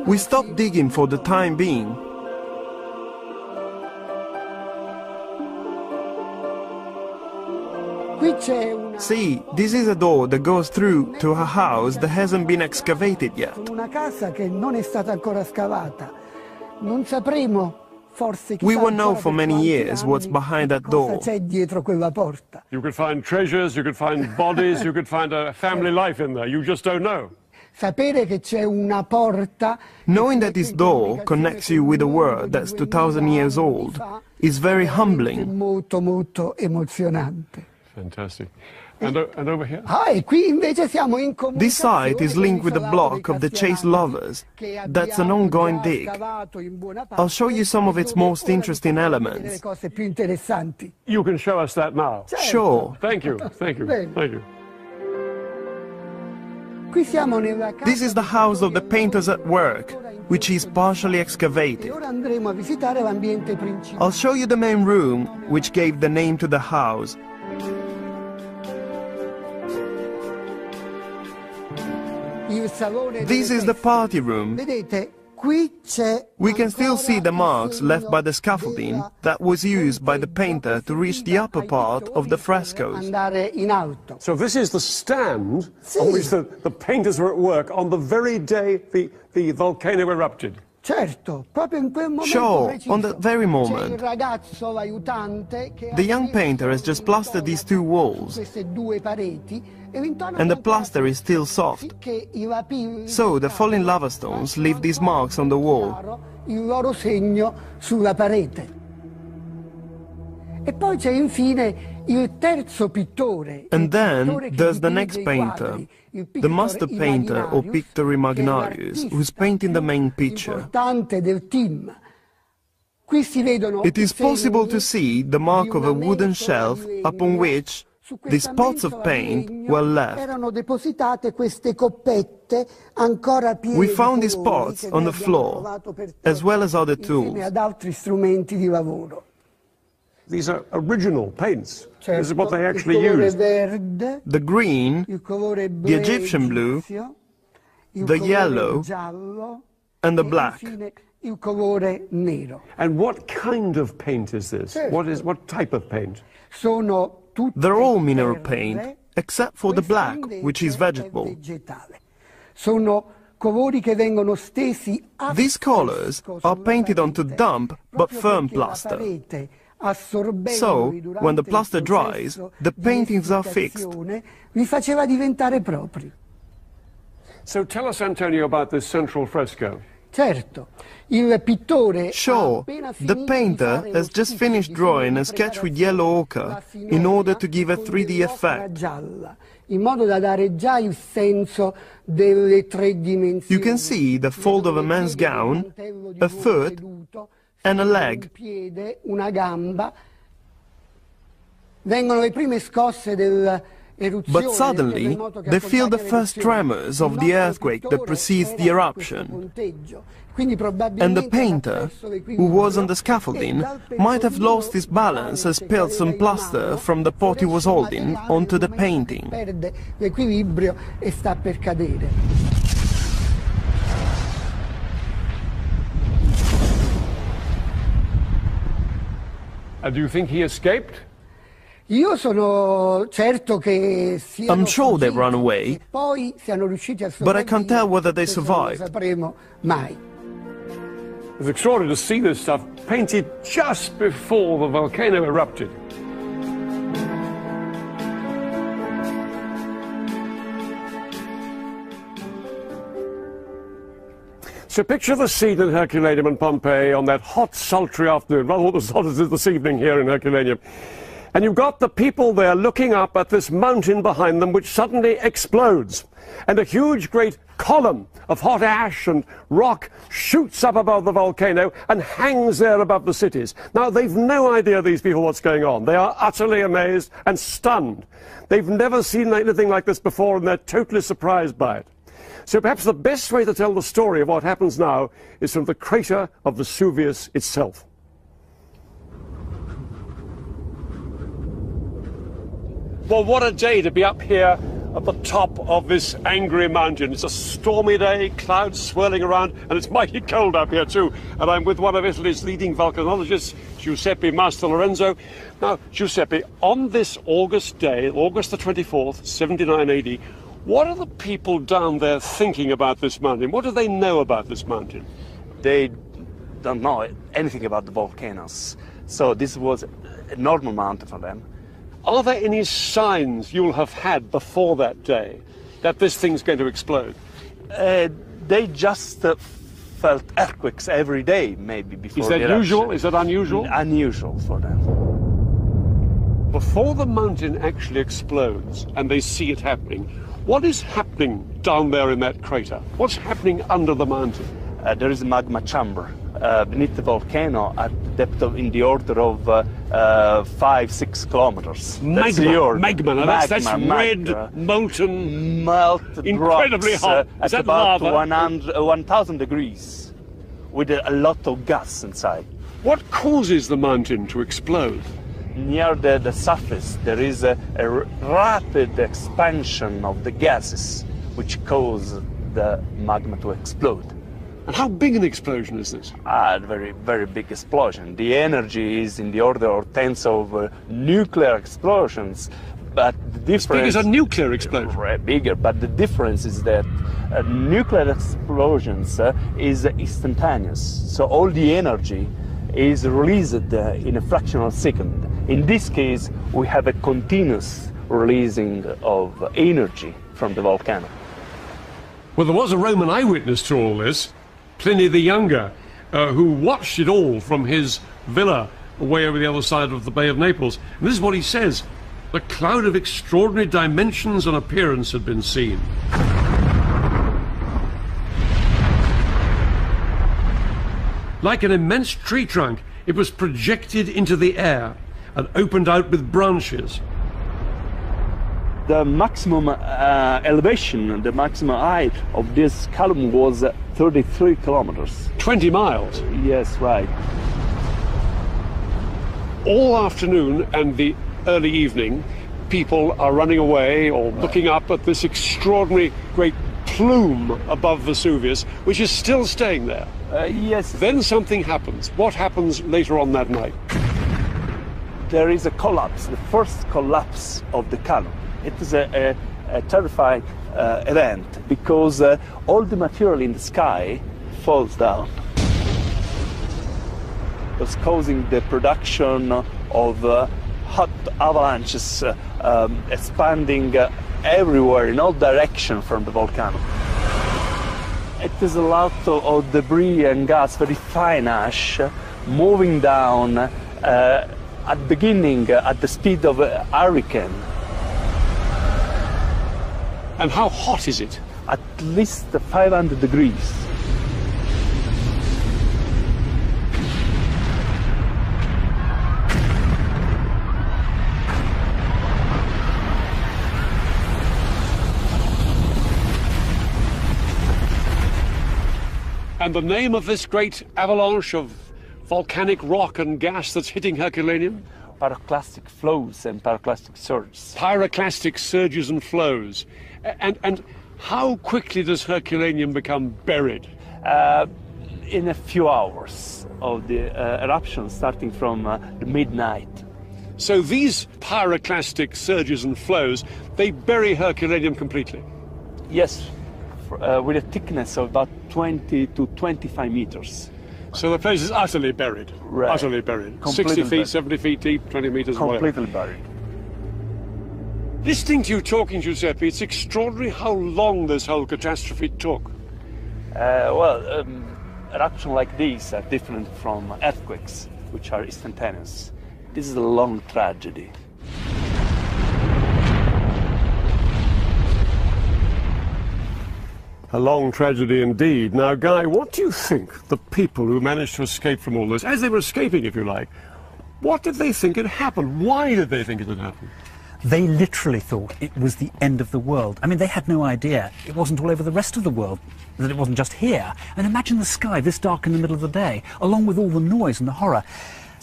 We stopped digging for the time being. See, this is a door that goes through to a house that hasn't been excavated yet. We won't know for many years what's behind that door. You could find treasures, you could find bodies, you could find a family life in there. You just don't know. Knowing that this door connects you with a world that's 2,000 years old is very humbling. Fantastic. And over here? This site is linked with the block of the chase lovers. That's an ongoing dig. I'll show you some of its most interesting elements. You can show us that now. Sure. Thank you. Thank you. Thank you. This is the house of the painters at work, which is partially excavated. I'll show you the main room, which gave the name to the house. This is the party room. We can still see the marks left by the scaffolding that was used by the painter to reach the upper part of the frescoes. So this is the stand on which the painters were at work on the very day the volcano erupted. Sure, on that very moment. The young painter has just plastered these two walls, and the plaster is still soft. So the falling lava stones leave these marks on the wall. And then there's the next painter, the master painter or pictori magnarius, who's painting the main picture. It is possible to see the mark of a wooden shelf upon which these pots of paint were left. We found these pots on the floor, as well as other tools. These are original paints. This is what they actually used. The green, the Egyptian blue, the yellow, and the black. And what kind of paint is this? What type of paint? They're all mineral paint, except for the black, which is vegetable. These colors are painted onto damp but firm plaster. So, when the plaster dries, the paintings are fixed. So tell us, Antonio, about this central fresco. Sure, the painter has just finished drawing a sketch with yellow ochre in order to give a 3D effect. You can see the fold of a man's gown, a foot, and a leg. But suddenly, they feel the first tremors of the earthquake that precedes the eruption. And the painter, who was on the scaffolding, might have lost his balance and spilled some plaster from the pot he was holding onto the painting. And do you think he escaped? I'm sure they ran away, but I can't tell whether they survived. It's extraordinary to see this stuff painted just before the volcano erupted. So picture the scene in Herculaneum and Pompeii on that hot, sultry afternoon, rather hot as hot as it is this evening here in Herculaneum. And you've got the people there looking up at this mountain behind them, which suddenly explodes. And a huge, great column of hot ash and rock shoots up above the volcano and hangs there above the cities. Now, they've no idea, these people, what's going on. They are utterly amazed and stunned. They've never seen anything like this before, and they're totally surprised by it. So perhaps the best way to tell the story of what happens now is from the crater of Vesuvius itself. Well, what a day to be up here at the top of this angry mountain. It's a stormy day, clouds swirling around, and it's mighty cold up here too. And I'm with one of Italy's leading volcanologists, Giuseppe Mastrolorenzo. Now, Giuseppe, on this August day, August the 24th, 79 AD, what are the people down there thinking about this mountain? What do they know about this mountain? They don't know anything about the volcanoes. So this was a normal mountain for them. Are there any signs you'll have had before that day that this thing's going to explode? They just felt earthquakes every day, maybe, before the eruption. Is that usual? Is that unusual? Unusual for them. Before the mountain actually explodes and they see it happening, what is happening down there in that crater? What's happening under the mountain? There is a magma chamber beneath the volcano at the depth of in the order of 5-6 kilometers. Magma. Now that's red, molten, incredibly rocks, hot. Is at that about lava? 1,000 degrees, with a lot of gas inside. What causes the mountain to explode? Near the surface, there is a rapid expansion of the gases, which cause the magma to explode. And how big an explosion is this? A very, very big explosion. The energy is in the order of tens of nuclear explosions, but the difference... As big as a nuclear explosion? Bigger, but the difference is that nuclear explosions is instantaneous. So all the energy is released in a fraction of a second. In this case, we have a continuous releasing of energy from the volcano. Well, there was a Roman eyewitness to all this, Pliny the Younger, who watched it all from his villa away over the other side of the Bay of Naples. And this is what he says: "The cloud of extraordinary dimensions and appearance had been seen. Like an immense tree trunk, it was projected into the air and opened out with branches. The maximum elevation, the maximum height of this column was 33 kilometers. 20 miles? Yes, right. All afternoon and the early evening, people are running away or looking up at this extraordinary great plume above Vesuvius, which is still staying there. Yes. Then something happens. What happens later on that night? There is a collapse, the first collapse of the column. It is a terrifying event because all the material in the sky falls down. It's causing the production of hot avalanches expanding everywhere in all directions from the volcano. It is a lot of debris and gas, very fine ash, moving down at the beginning at the speed of a hurricane. And how hot is it? At least 500 degrees. And the name of this great avalanche of volcanic rock and gas that's hitting Herculaneum? Pyroclastic flows and pyroclastic surges. Pyroclastic surges and flows. And how quickly does Herculaneum become buried? In a few hours of the eruption, starting from the midnight. So these pyroclastic surges and flows, they bury Herculaneum completely? Yes, with a thickness of about 20 to 25 meters. So the place is utterly buried? Right. Utterly buried. Completely 60 feet, buried. 70 feet deep, 20 meters, Completely whatever. buried. Listening to you talking, Giuseppe, it's extraordinary how long this whole catastrophe took. Eruptions like these are different from earthquakes, which are instantaneous. This is a long tragedy. A long tragedy indeed. Now, Guy, what do you think the people who managed to escape from all this, as they were escaping, if you like, what did they think had happened? Why did they think it had happened? They literally thought it was the end of the world. I mean, they had no idea it wasn't all over the rest of the world, that it wasn't just here. And imagine the sky this dark in the middle of the day, along with all the noise and the horror.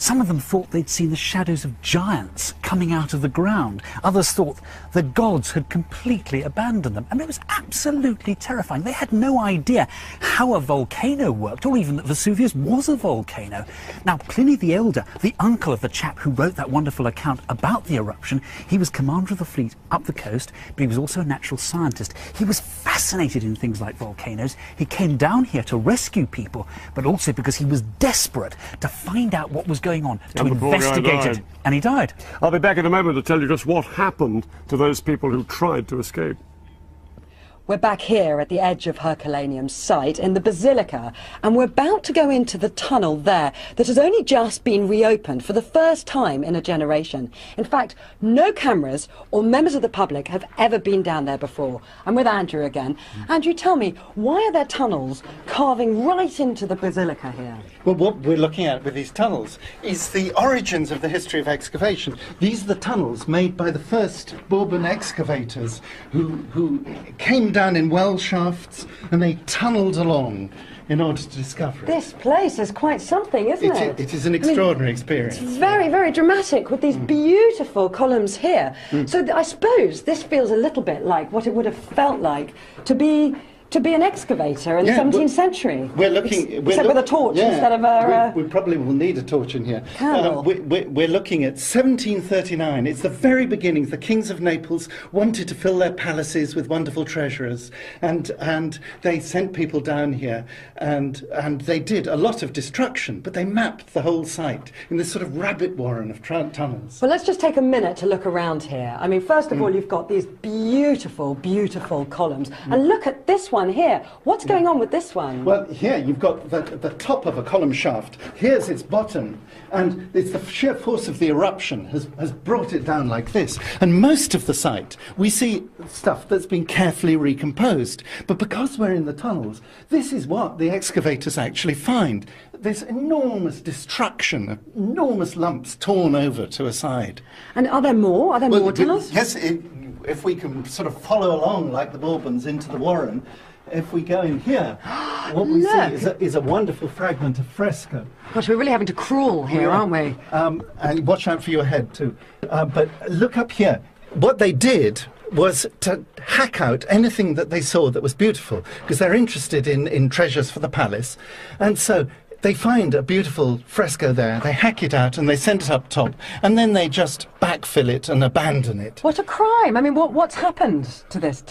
Some of them thought they'd seen the shadows of giants coming out of the ground. Others thought the gods had completely abandoned them. And it was absolutely terrifying. They had no idea how a volcano worked, or even that Vesuvius was a volcano. Now, Pliny the Elder, the uncle of the chap who wrote that wonderful account about the eruption, he was commander of the fleet up the coast, but he was also a natural scientist. He was fascinated in things like volcanoes. He came down here to rescue people, but also because he was desperate to find out what was going on, to investigate it. And he died. I'll be back in a moment to tell you just what happened to those people who tried to escape. We're back here at the edge of Herculaneum's site in the Basilica, and we're about to go into the tunnel there that has only just been reopened for the first time in a generation. In fact, no cameras or members of the public have ever been down there before. I'm with Andrew again. Andrew, tell me, why are there tunnels carving right into the Basilica here? Well, what we're looking at with these tunnels is the origins of the history of excavation. These are the tunnels made by the first Bourbon excavators who came down in well shafts and they tunnelled along in order to discover it. This place is quite something, isn't it? It is an extraordinary experience. It's very, very dramatic with these beautiful columns here. So I suppose this feels a little bit like what it would have felt like to be an excavator in the 17th century. We're looking... Except with a torch instead of a... We probably will need a torch in here. Candle. We're looking at 1739. It's the very beginnings. The kings of Naples wanted to fill their palaces with wonderful treasurers, and they sent people down here, and they did a lot of destruction, but they mapped the whole site in this sort of rabbit warren of tunnels. Well, let's just take a minute to look around here. I mean, first of all, you've got these beautiful, beautiful columns. And look at this one here. What's going on with this one? Well, here you've got the top of a column shaft. Here's its bottom, and it's the sheer force of the eruption has brought it down like this. And most of the site, we see stuff that's been carefully recomposed. But because we're in the tunnels, this is what the excavators actually find. There's enormous destruction, enormous lumps torn over to a side. And are there more? Are there more tunnels? Yes. if we can sort of follow along like the Bourbons into the Warren, if we go in here, what we see is a wonderful fragment of fresco. Gosh, we're really having to crawl here, aren't we? And watch out for your head too. But look up here. What they did was to hack out anything that they saw that was beautiful, because they're interested in treasures for the palace. And so they find a beautiful fresco there, they hack it out and they send it up top, and then they just backfill it and abandon it. What a crime! I mean, what's happened to this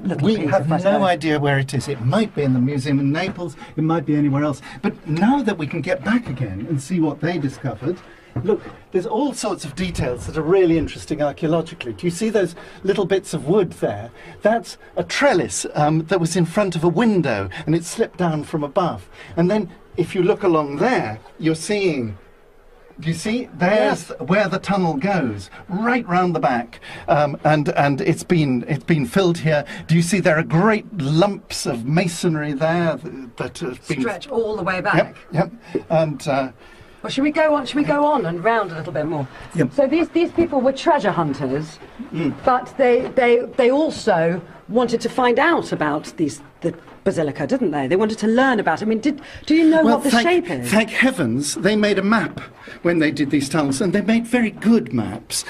little We piece have of fresco? no idea where it is. It might be in the museum in Naples, it might be anywhere else. But now that we can get back again and see what they discovered, look, there's all sorts of details that are really interesting archaeologically. Do you see those little bits of wood there? That's a trellis that was in front of a window, and it slipped down from above. And then if you look along there, you're seeing, do you see? There's where the tunnel goes, right round the back, and it's been filled here. Do you see there are great lumps of masonry there that have been stretch all the way back. Yep. And well, should we go on? Should we go on and round a little bit more? Yep. So these people were treasure hunters, but they also wanted to find out about the basilica, didn't they? They wanted to learn about it. I mean, do you know what the shape is? Thank heavens they made a map when they did these tunnels, and they made very good maps.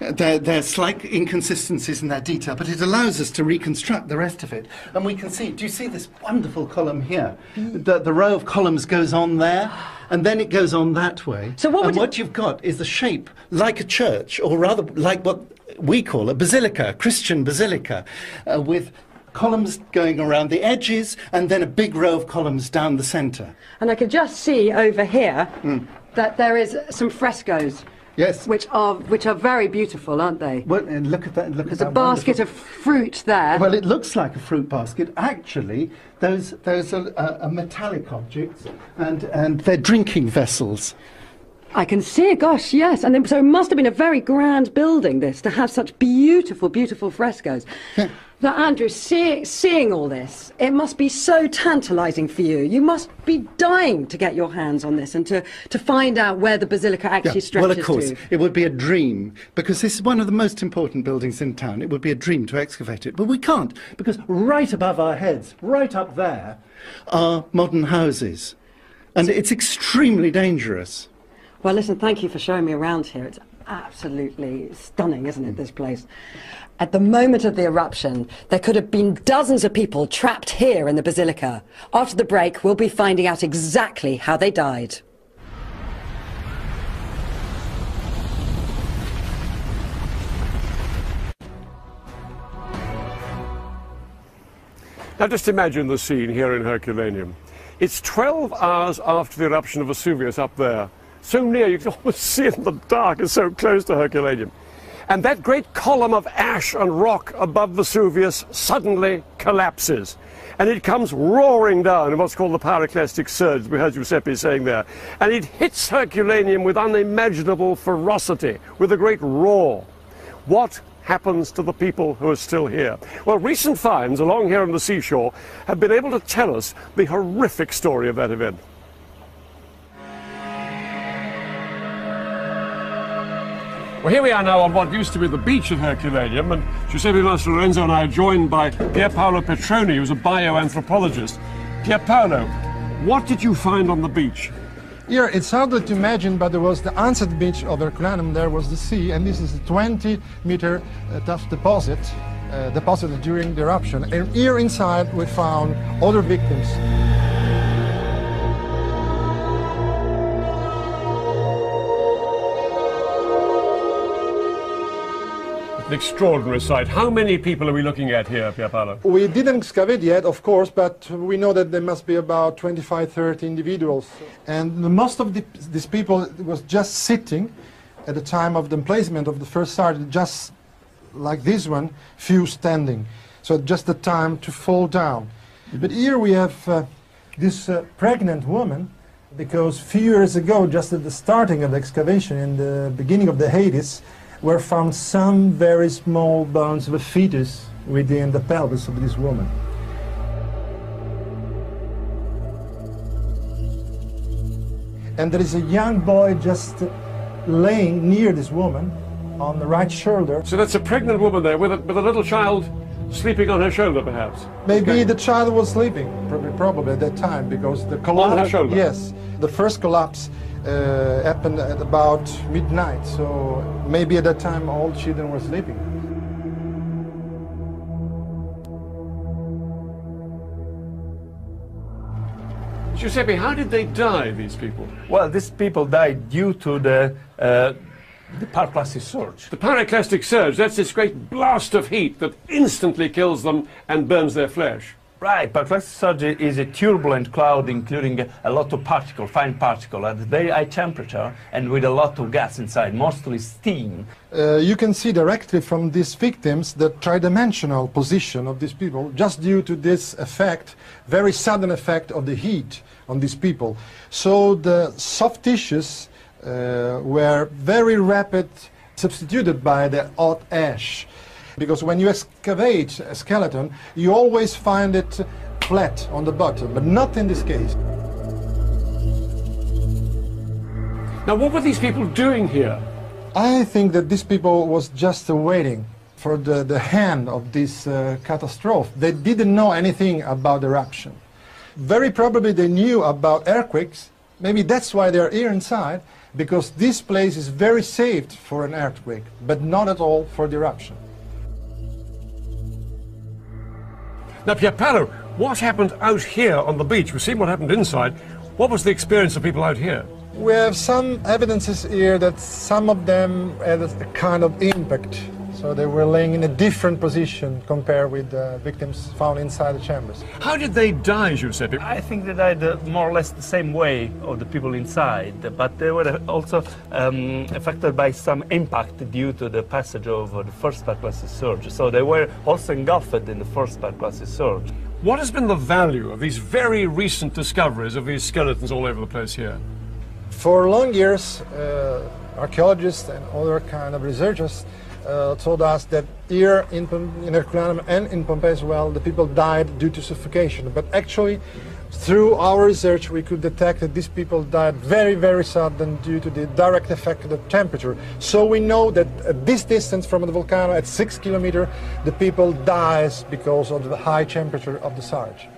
There's slight inconsistencies in their detail, but it allows us to reconstruct the rest of it. And we can see, do you see this wonderful column here? The row of columns goes on there, and then it goes on that way. So what you've got is the shape like a church, or rather like what we call a basilica, a Christian basilica, with columns going around the edges and then a big row of columns down the centre. And I can just see over here that there is some frescoes. Yes. Which are very beautiful, aren't they? Well, and look at that. There's a basket of fruit there. Well, it looks like a fruit basket. Actually, those are metallic objects, and they're drinking vessels. I can see it, gosh, yes. And then, so it must have been a very grand building, this, to have such beautiful, beautiful frescoes. Now, Andrew, seeing all this, it must be so tantalising for you. You must be dying to get your hands on this and to find out where the basilica actually stretches to. Well, of course, it would be a dream, because this is one of the most important buildings in town. It would be a dream to excavate it, but we can't, because right above our heads, right up there, are modern houses. And it's extremely dangerous. Well, listen, thank you for showing me around here. It's absolutely stunning, isn't it, this place? At the moment of the eruption, there could have been dozens of people trapped here in the basilica. After the break, we'll be finding out exactly how they died. Now just imagine the scene here in Herculaneum. It's 12 hours after the eruption of Vesuvius up there. So near you can almost see it in the dark, it's so close to Herculaneum. And that great column of ash and rock above Vesuvius suddenly collapses. And it comes roaring down in what's called the pyroclastic surge, we heard Giuseppe saying there. And it hits Herculaneum with unimaginable ferocity, with a great roar. What happens to the people who are still here? Well, recent finds along here on the seashore have been able to tell us the horrific story of that event. Well, here we are now on what used to be the beach of Herculaneum, and Giuseppe Mastrorenzo and I are joined by Pierpaolo Petroni, who's a bioanthropologist. Pierpaolo, what did you find on the beach? Here, it's hard to imagine, but there was the onset beach of Herculaneum, there was the sea, and this is a 20-meter tuff deposit, deposited during the eruption. And here inside we found other victims. An extraordinary sight. How many people are we looking at here, Pierpaolo? We didn't excavate yet, of course, but we know that there must be about 25, 30 individuals. And most of these people was just sitting at the time of the emplacement of the first sergeant, just like this one, few standing. So just the time to fall down. But here we have this pregnant woman, because a few years ago, just at the starting of the excavation, in the beginning of the 80s, were found some very small bones of a fetus within the pelvis of this woman. And there is a young boy just laying near this woman on the right shoulder. So that's a pregnant woman there with a little child sleeping on her shoulder, perhaps? Maybe the child was sleeping, probably at that time, because the collapse... On her shoulder? Yes. The first collapse happened at about midnight, so maybe at that time all children were sleeping. Giuseppe, how did they die, these people? Well, these people died due to the pyroclastic surge. The pyroclastic surge, that's this great blast of heat that instantly kills them and burns their flesh. Right, pyroclastic surge is a turbulent cloud including a lot of particle, fine particle, at very high temperature and with a lot of gas inside, mostly steam. You can see directly from these victims the tridimensional position of these people just due to this effect, very sudden effect of the heat on these people. So the soft tissues were very rapid substituted by the hot ash. Because when you excavate a skeleton, you always find it flat on the bottom, but not in this case. Now, what were these people doing here? I think that these people was just waiting for the hand of this catastrophe. They didn't know anything about eruption. Very probably they knew about earthquakes. Maybe that's why they're here inside, because this place is very safe for an earthquake, but not at all for the eruption. Now, Pierpaolo, what happened out here on the beach? We've seen what happened inside. What was the experience of people out here? We have some evidences here that some of them had a kind of impact. So they were laying in a different position compared with the victims found inside the chambers. How did they die, Giuseppe? I think they died more or less the same way of the people inside, but they were also affected by some impact due to the passage of the first pyroclastic surge. So they were also engulfed in the first pyroclastic surge. What has been the value of these very recent discoveries of these skeletons all over the place here? For long years, archaeologists and other kind of researchers told us that here in Herculaneum and in Pompeii as well, the people died due to suffocation. But actually, through our research, we could detect that these people died very, very sudden due to the direct effect of the temperature. So we know that at this distance from the volcano, at 6 kilometers, the people dies because of the high temperature of the surge.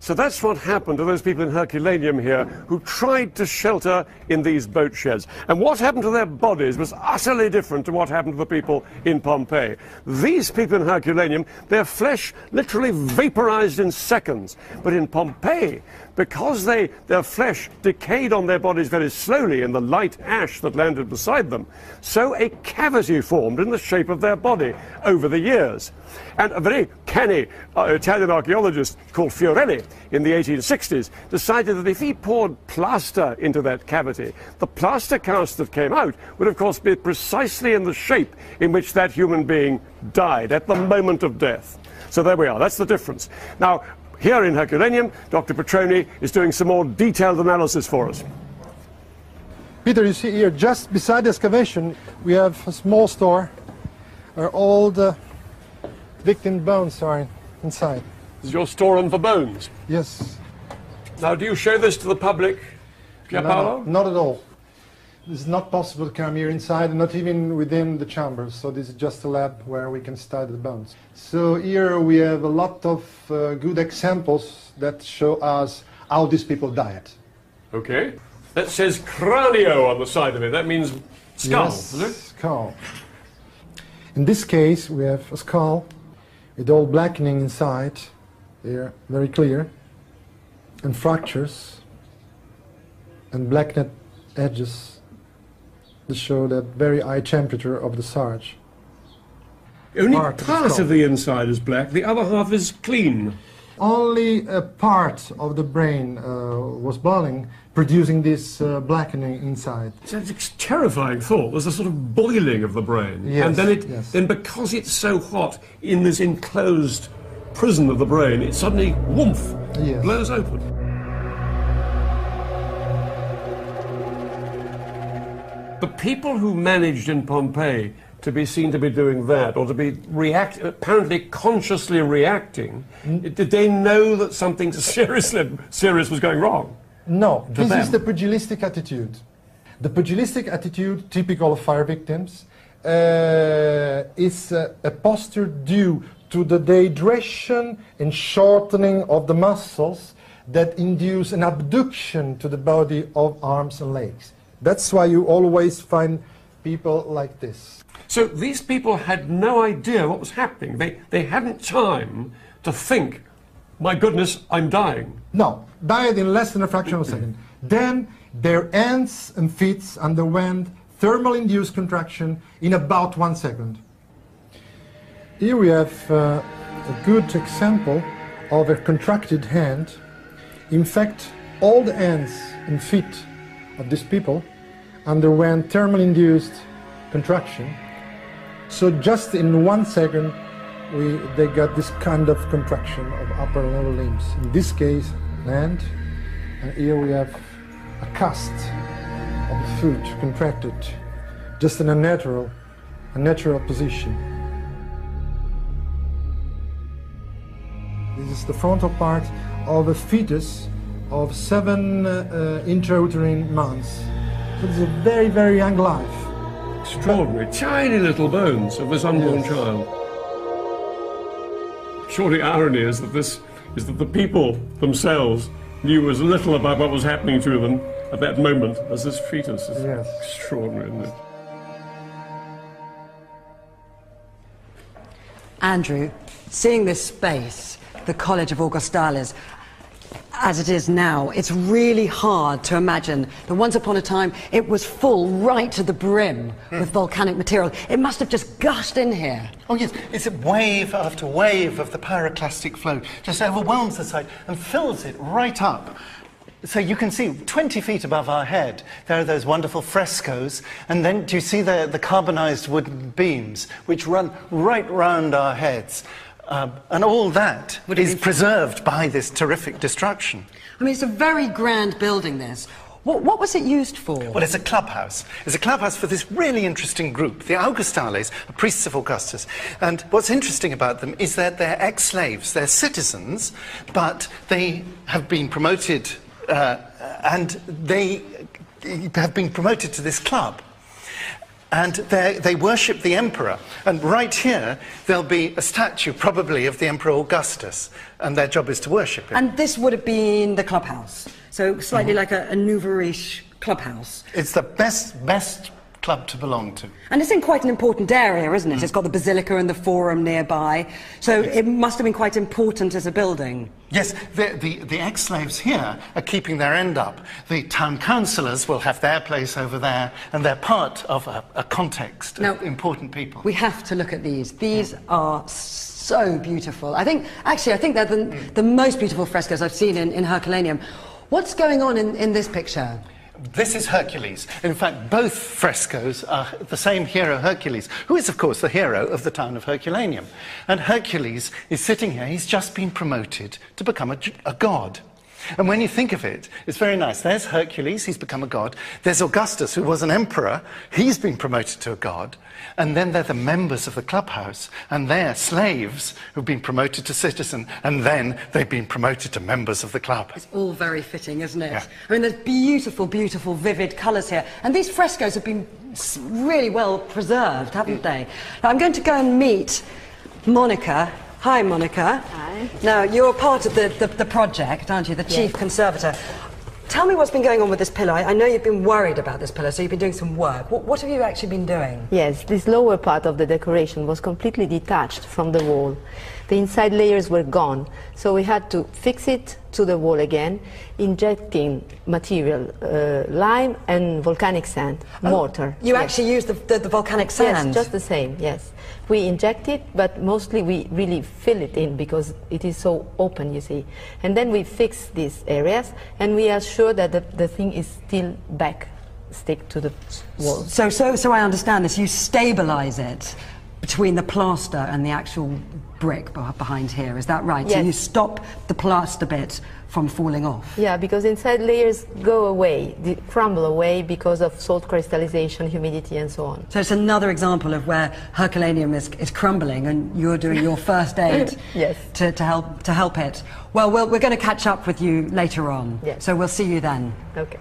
So that's what happened to those people in Herculaneum here who tried to shelter in these boat sheds. And what happened to their bodies was utterly different to what happened to the people in Pompeii. These people in Herculaneum, their flesh literally vaporized in seconds. But in Pompeii, because their flesh decayed on their bodies very slowly in the light ash that landed beside them, so a cavity formed in the shape of their body over the years. And a very canny Italian archaeologist called Fiorelli in the 1860s decided that if he poured plaster into that cavity, the plaster cast that came out would of course be precisely in the shape in which that human being died at the moment of death. So there we are, that's the difference. Now, here in Herculaneum, Dr. Petroni is doing some more detailed analysis for us. Peter, you see here, just beside the excavation, we have a small store where all the victim bones are inside. This is your storeroom for bones? Yes. Now, do you show this to the public, Pierpaolo? No, not at all. It's not possible to come here inside, not even within the chambers. So this is just a lab where we can study the bones. So here we have a lot of good examples that show us how these people died. Okay. That says cranio on the side of it. That means skull, yes, is it? Skull. In this case, we have a skull with all blackening inside, here, very clear, and fractures and blackened edges to show that very high temperature of the surge. Only part of the inside is black, the other half is clean. Only a part of the brain was boiling, producing this blackening inside. It's a terrifying thought. There's a sort of boiling of the brain. Yes, and then, then because it's so hot in this enclosed prison of the brain, it suddenly, whoomph, blows open. The people who managed in Pompeii to be seen to be doing that, or to be apparently consciously reacting, did they know that something serious was going wrong? No, this them? is the pugilistic attitude. The pugilistic attitude, typical of fire victims, is a posture due to the dehydration and shortening of the muscles that induce an abduction to the body of arms and legs. That's why you always find people like this. So these people had no idea what was happening. They hadn't time to think, my goodness, I'm dying. No, died in less than a fraction of a second. Then their hands and feet underwent thermal-induced contraction in about 1 second. Here we have a good example of a contracted hand. In fact, all the hands and feet of these people underwent thermal-induced contraction. So just in 1 second, they got this kind of contraction of upper and lower limbs. In this case, hand, and here we have a cast of the foot contracted, just in a natural position. This is the frontal part of a fetus of 7 intrauterine months. So it's a very, very young life. Extraordinary, tiny little bones of this unborn child. Surely irony is that the people themselves knew as little about what was happening to them at that moment as this fetus. It's Yes. extraordinary, isn't it? Andrew, seeing this space, the College of Augustales, as it is now, it's really hard to imagine that once upon a time it was full right to the brim with volcanic material. It must have just gushed in here. Oh yes, it's a wave after wave of the pyroclastic flow, just overwhelms the site and fills it right up. So you can see 20 feet above our head, there are those wonderful frescoes, and then do you see the carbonized wooden beams which run right round our heads? And all that is preserved by this terrific destruction. I mean, it's a very grand building, this. What was it used for? Well, it's a clubhouse. It's a clubhouse for this really interesting group, the Augustales, the priests of Augustus. And what's interesting about them is that they're ex-slaves, they're citizens, but they have been promoted, and they have been promoted to this club. And they worship the emperor. And right here, there'll be a statue, probably, of the Emperor Augustus. And their job is to worship him. And this would have been the clubhouse. So slightly like a Nouveau-riche clubhouse. It's the best club to belong to. And it's in quite an important area, isn't it? It's got the basilica and the forum nearby. So it must have been quite important as a building. Yes, the ex-slaves here are keeping their end up. The town councillors will have their place over there, and they're part of a context of important people. We have to look at these. These are so beautiful. I think they're the most beautiful frescoes I've seen in Herculaneum. What's going on in this picture? This is Hercules. In fact, both frescoes are the same hero, Hercules, who is, of course, the hero of the town of Herculaneum. And Hercules is sitting here. He's just been promoted to become a god. And when you think of it, it's very nice. There's Hercules, he's become a god. There's Augustus, who was an emperor. He's been promoted to a god. And then there are the members of the clubhouse, and they're slaves who've been promoted to citizen, and then they've been promoted to members of the club. It's all very fitting, isn't it? Yeah. I mean, there's beautiful, beautiful, vivid colours here. And these frescoes have been really well preserved, haven't they? Now, I'm going to go and meet Monica. Hi, Monica. Hi. Now, you're part of the project, aren't you? The chief conservator. Tell me what's been going on with this pillar. I know you've been worried about this pillar, so you've been doing some work. What have you actually been doing? Yes, this lower part of the decoration was completely detached from the wall. The inside layers were gone, so we had to fix it to the wall again, injecting material, lime and volcanic sand, mortar. You actually used the volcanic sand? Yes, just the same, yes. We inject it, but mostly we really fill it in because it is so open, you see. And then we fix these areas, and we are sure that the thing is still stick to the wall. So I understand this. You stabilize it between the plaster and the actual brick behind here, is that right? Yes. So you stop the plaster bit from falling off? Yeah, because inside layers go away, crumble away because of salt crystallization, humidity and so on. So it's another example of where Herculaneum is crumbling and you're doing your first aid yes. to help it. Well, we're going to catch up with you later on, yes. So we'll see you then. Okay.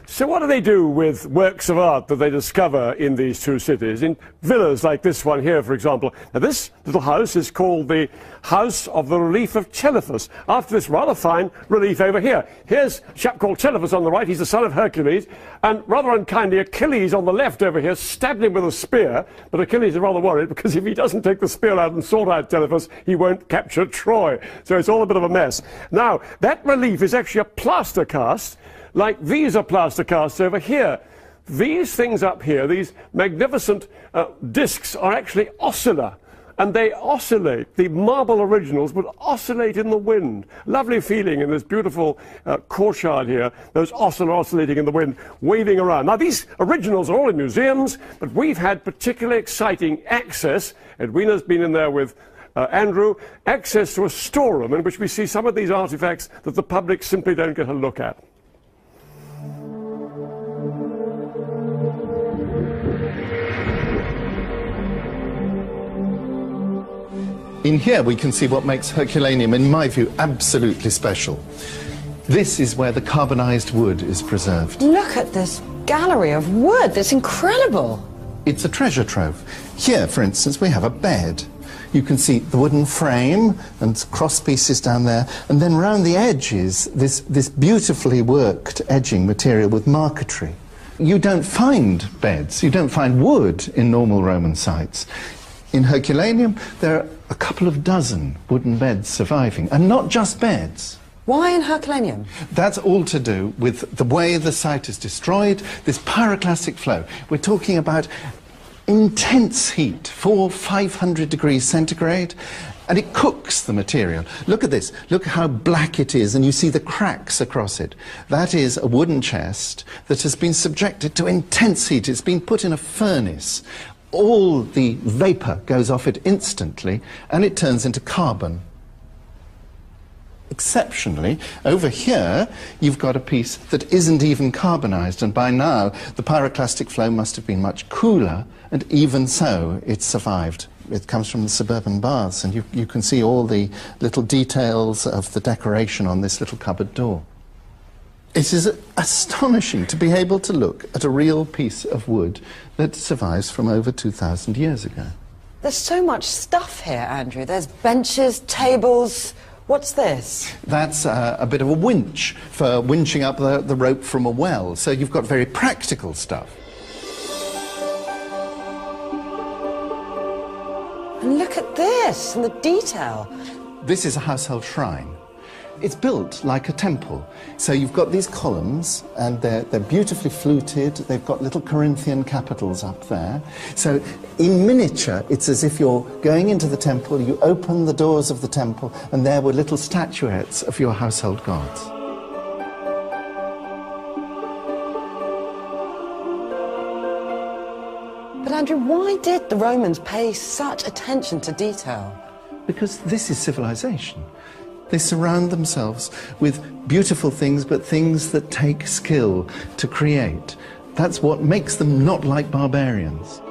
So what do they do with works of art that they discover in these two cities, in villas like this one here, for example? Now, this little house is called the House of the Relief of Telephus, after this rather fine relief over here. Here's a chap called Telephus on the right. He's the son of Hercules, and rather unkindly, Achilles on the left over here stabbed him with a spear, but Achilles is rather worried because if he doesn't take the spear out and sort out Telephus, he won't capture Troy. So it's all a bit of a mess. Now, that relief is actually a plaster cast, like these are plaster casts over here. These things up here, these magnificent discs, are actually oscilla, and they oscillate. The marble originals would oscillate in the wind. Lovely feeling in this beautiful courtyard here, those oscillating in the wind, waving around. Now, these originals are all in museums, but we've had particularly exciting access. Edwina's been in there with Andrew, access to a storeroom in which we see some of these artifacts that the public simply don't get a look at. In here we can see what makes Herculaneum, in my view, absolutely special. This is where the carbonized wood is preserved. Look at this gallery of wood, that's incredible. It's a treasure trove. Here, for instance, we have a bed. You can see the wooden frame and cross pieces down there, and then round the edges, this beautifully worked edging material with marquetry. You don't find beds, you don't find wood in normal Roman sites. In Herculaneum, there are a couple of dozen wooden beds surviving, and not just beds. Why in Herculaneum? That's all to do with the way the site is destroyed, this pyroclastic flow. We're talking about intense heat, 400–500 degrees centigrade, and it cooks the material. Look at this. Look how black it is, and you see the cracks across it. That is a wooden chest that has been subjected to intense heat. It's been put in a furnace. All the vapor goes off it instantly, and it turns into carbon. Exceptionally, over here, you've got a piece that isn't even carbonized, and by now, the pyroclastic flow must have been much cooler, and even so, it survived. It comes from the suburban baths, and you can see all the little details of the decoration on this little cupboard door. It is astonishing to be able to look at a real piece of wood that survives from over 2,000 years ago. There's so much stuff here, Andrew. There's benches, tables. What's this? That's a bit of a winch for winching up the rope from a well. So you've got very practical stuff. And look at this, and the detail. This is a household shrine. It's built like a temple. So you've got these columns, and they're beautifully fluted. They've got little Corinthian capitals up there. So in miniature, it's as if you're going into the temple, you open the doors of the temple, and there were little statuettes of your household gods. But Andrew, why did the Romans pay such attention to detail? Because this is civilization. They surround themselves with beautiful things, but things that take skill to create. That's what makes them not like barbarians.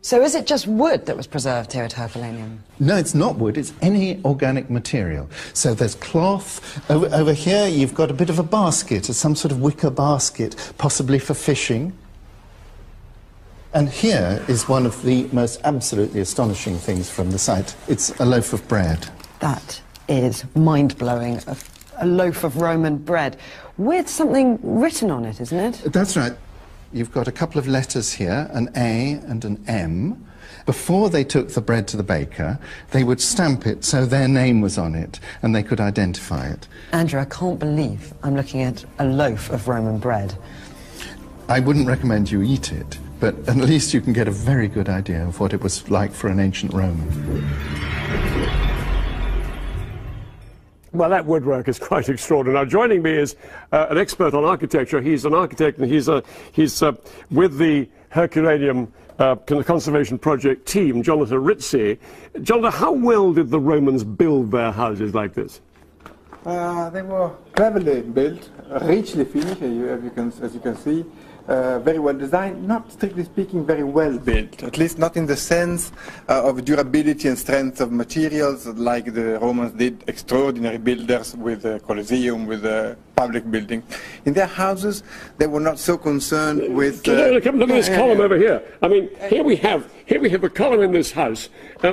So is it just wood that was preserved here at Herculaneum? No, it's not wood, it's any organic material. So there's cloth. Over here you've got a bit of a basket, some sort of wicker basket, possibly for fishing. And here is one of the most absolutely astonishing things from the site. It's a loaf of bread. That is mind-blowing. A loaf of Roman bread with something written on it, isn't it? That's right. You've got a couple of letters here, an A and an M. Before they took the bread to the baker, they would stamp it so their name was on it and they could identify it. Andrew, I can't believe I'm looking at a loaf of Roman bread. I wouldn't recommend you eat it, but at least you can get a very good idea of what it was like for an ancient Roman. Well, that woodwork is quite extraordinary. Now, joining me is an expert on architecture. He's an architect, and he's with the Herculaneum Conservation Project team, Jonathan Rizzi. Jonathan, how well did the Romans build their houses like this? They were cleverly built, richly finished, as you can see. Very well designed, not strictly speaking very well built, at least not in the sense of durability and strength of materials like the Romans did, extraordinary builders with the Colosseum, with the public building. In their houses, they were not so concerned with... Look at this column over here. I mean, here we have a column in this house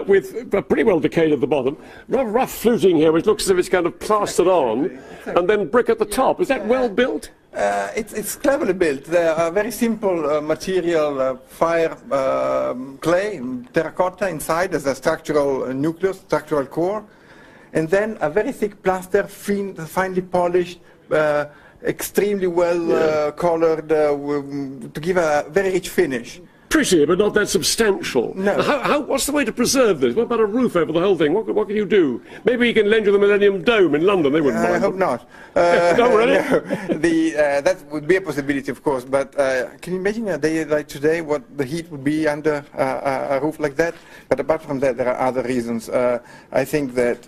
with pretty well decayed at the bottom, rather rough fluting here, which looks as if it's kind of plastered on, and then brick at the top. Is that well built? It's cleverly built. They are very simple material, fire, clay, terracotta inside as a structural nucleus, structural core, and then a very thick plaster, finely polished, extremely well colored, to give a very rich finish. Pretty, but not that substantial. No. What's the way to preserve this? What about a roof over the whole thing? What can you do? Maybe you can lend you the Millennium Dome in London. They wouldn't mind. I hope not. No, really? No. That would be a possibility, of course. But can you imagine a day like today, what the heat would be under a roof like that? But apart from that, there are other reasons. I think that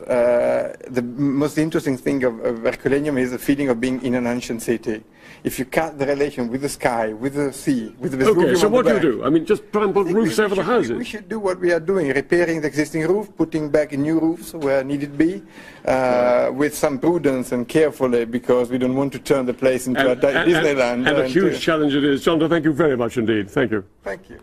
the most interesting thing of Herculaneum is the feeling of being in an ancient city. If you cut the relation with the sky, with the sea, with the Vespuccium. Okay, so what do you do? I mean, just try and put roofs over the houses. We should do what we are doing, repairing the existing roof, putting back new roofs where needed be, with some prudence and carefully, because we don't want to turn the place into a Disneyland. And a huge challenge it is. Jonathan, thank you very much indeed. Thank you. Thank you.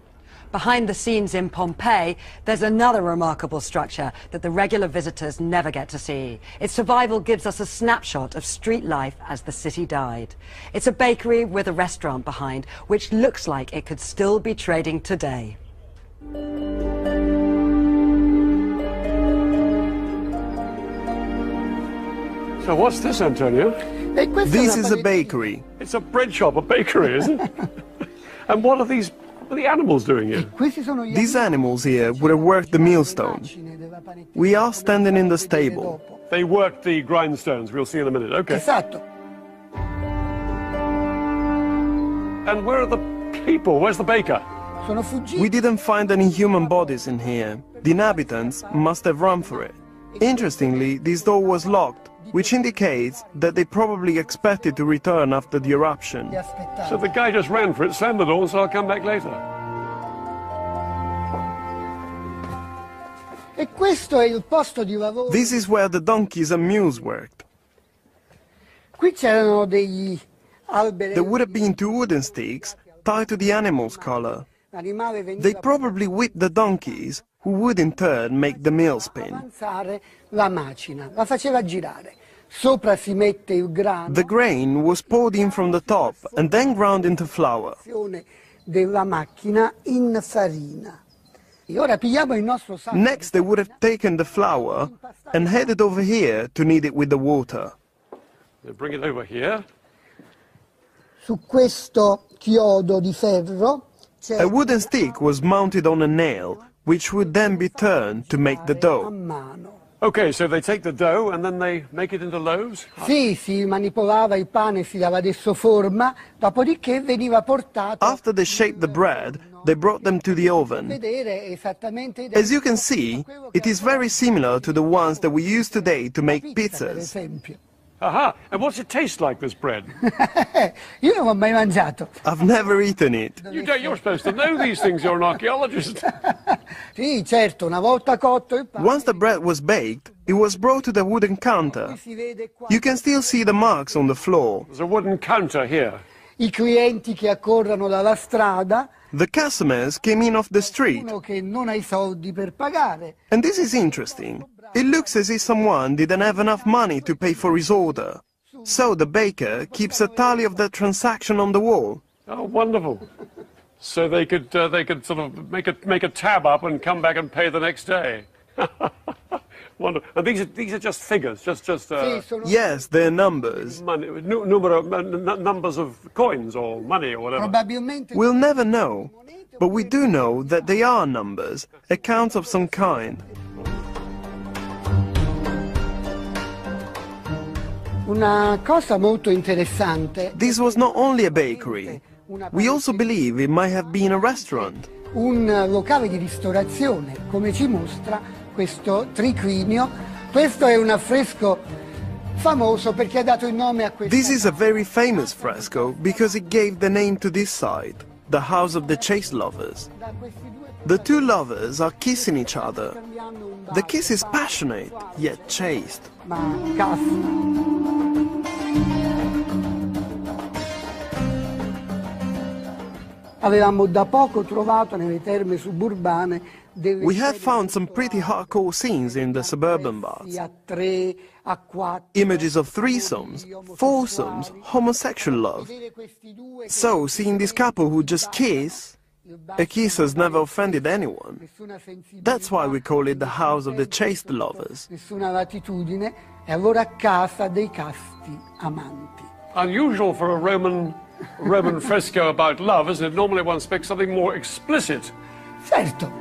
Behind the scenes in Pompeii, there's another remarkable structure that the regular visitors never get to see. Its survival gives us a snapshot of street life as the city died. It's a bakery with a restaurant behind, which looks like it could still be trading today. So what's this, Antonio? This is a bakery. It's a bread shop, a bakery, isn't it? And what are the animals doing here? These animals here would have worked the millstone. We are standing in the stable. They worked the grindstones, we'll see in a minute. Okay. And where are the people? Where's the baker? We didn't find any human bodies in here. The inhabitants must have run for it. Interestingly, this door was locked, which indicates that they probably expected to return after the eruption. So the guy just ran for it, slammed the door, and said, I'll come back later. This is where the donkeys and mules worked. There would have been two wooden sticks tied to the animal's collar. They probably whipped the donkeys, who would in turn make the mill spin. The grain was poured in from the top and then ground into flour. Next, they would have taken the flour and headed over here to knead it with the water. They bring it over here. A wooden stick was mounted on a nail, which would then be turned to make the dough. Okay, so they take the dough and then they make it into loaves? After they shaped the bread, they brought them to the oven. As you can see, it is very similar to the ones that we use today to make pizzas. Aha! And what's it taste like, this bread? I've never eaten it. You're supposed to know these things, you're an archaeologist. Once the bread was baked, it was brought to the wooden counter. You can still see the marks on the floor. There's a wooden counter here. The customers came in off the street. And this is interesting. It looks as if someone didn't have enough money to pay for his order. So the baker keeps a tally of the transaction on the wall. Oh, wonderful. So they could sort of make a tab up and come back and pay the next day. Wonderful. And these are just figures, Yes, they're numbers. Money, numbers of coins or money or whatever. We'll never know, but we do know that they are numbers, accounts of some kind. Una cosa molto interessante. This was not only a bakery. We also believe it might have been a restaurant. Un locale di ristorazione, come ci mostra questo triclinio. Questo è un affresco famoso perché ha dato il nome a questo. This is a very famous fresco because it gave the name to this site, the house of the chaste lovers. The two lovers are kissing each other. The kiss is passionate, yet chaste. Ma cazzo. Avevamo da poco trovato nelle terme suburbane delle We have found some pretty hardcore scenes in the suburban baths. a 3, a 4. Images of threesomes, foursomes, homosexual love. So, seeing this couple who just kiss, a kiss has never offended anyone. That's why we call it the house of the chaste lovers. Nessuna latitudine, e allora casa dei casti amanti. Unusual for a Roman fresco about love, isn't it? Normally one expects something more explicit. Certo.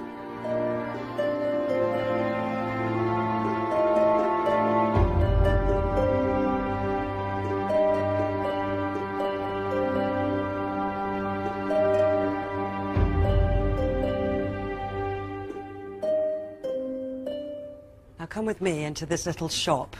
Now come with me into this little shop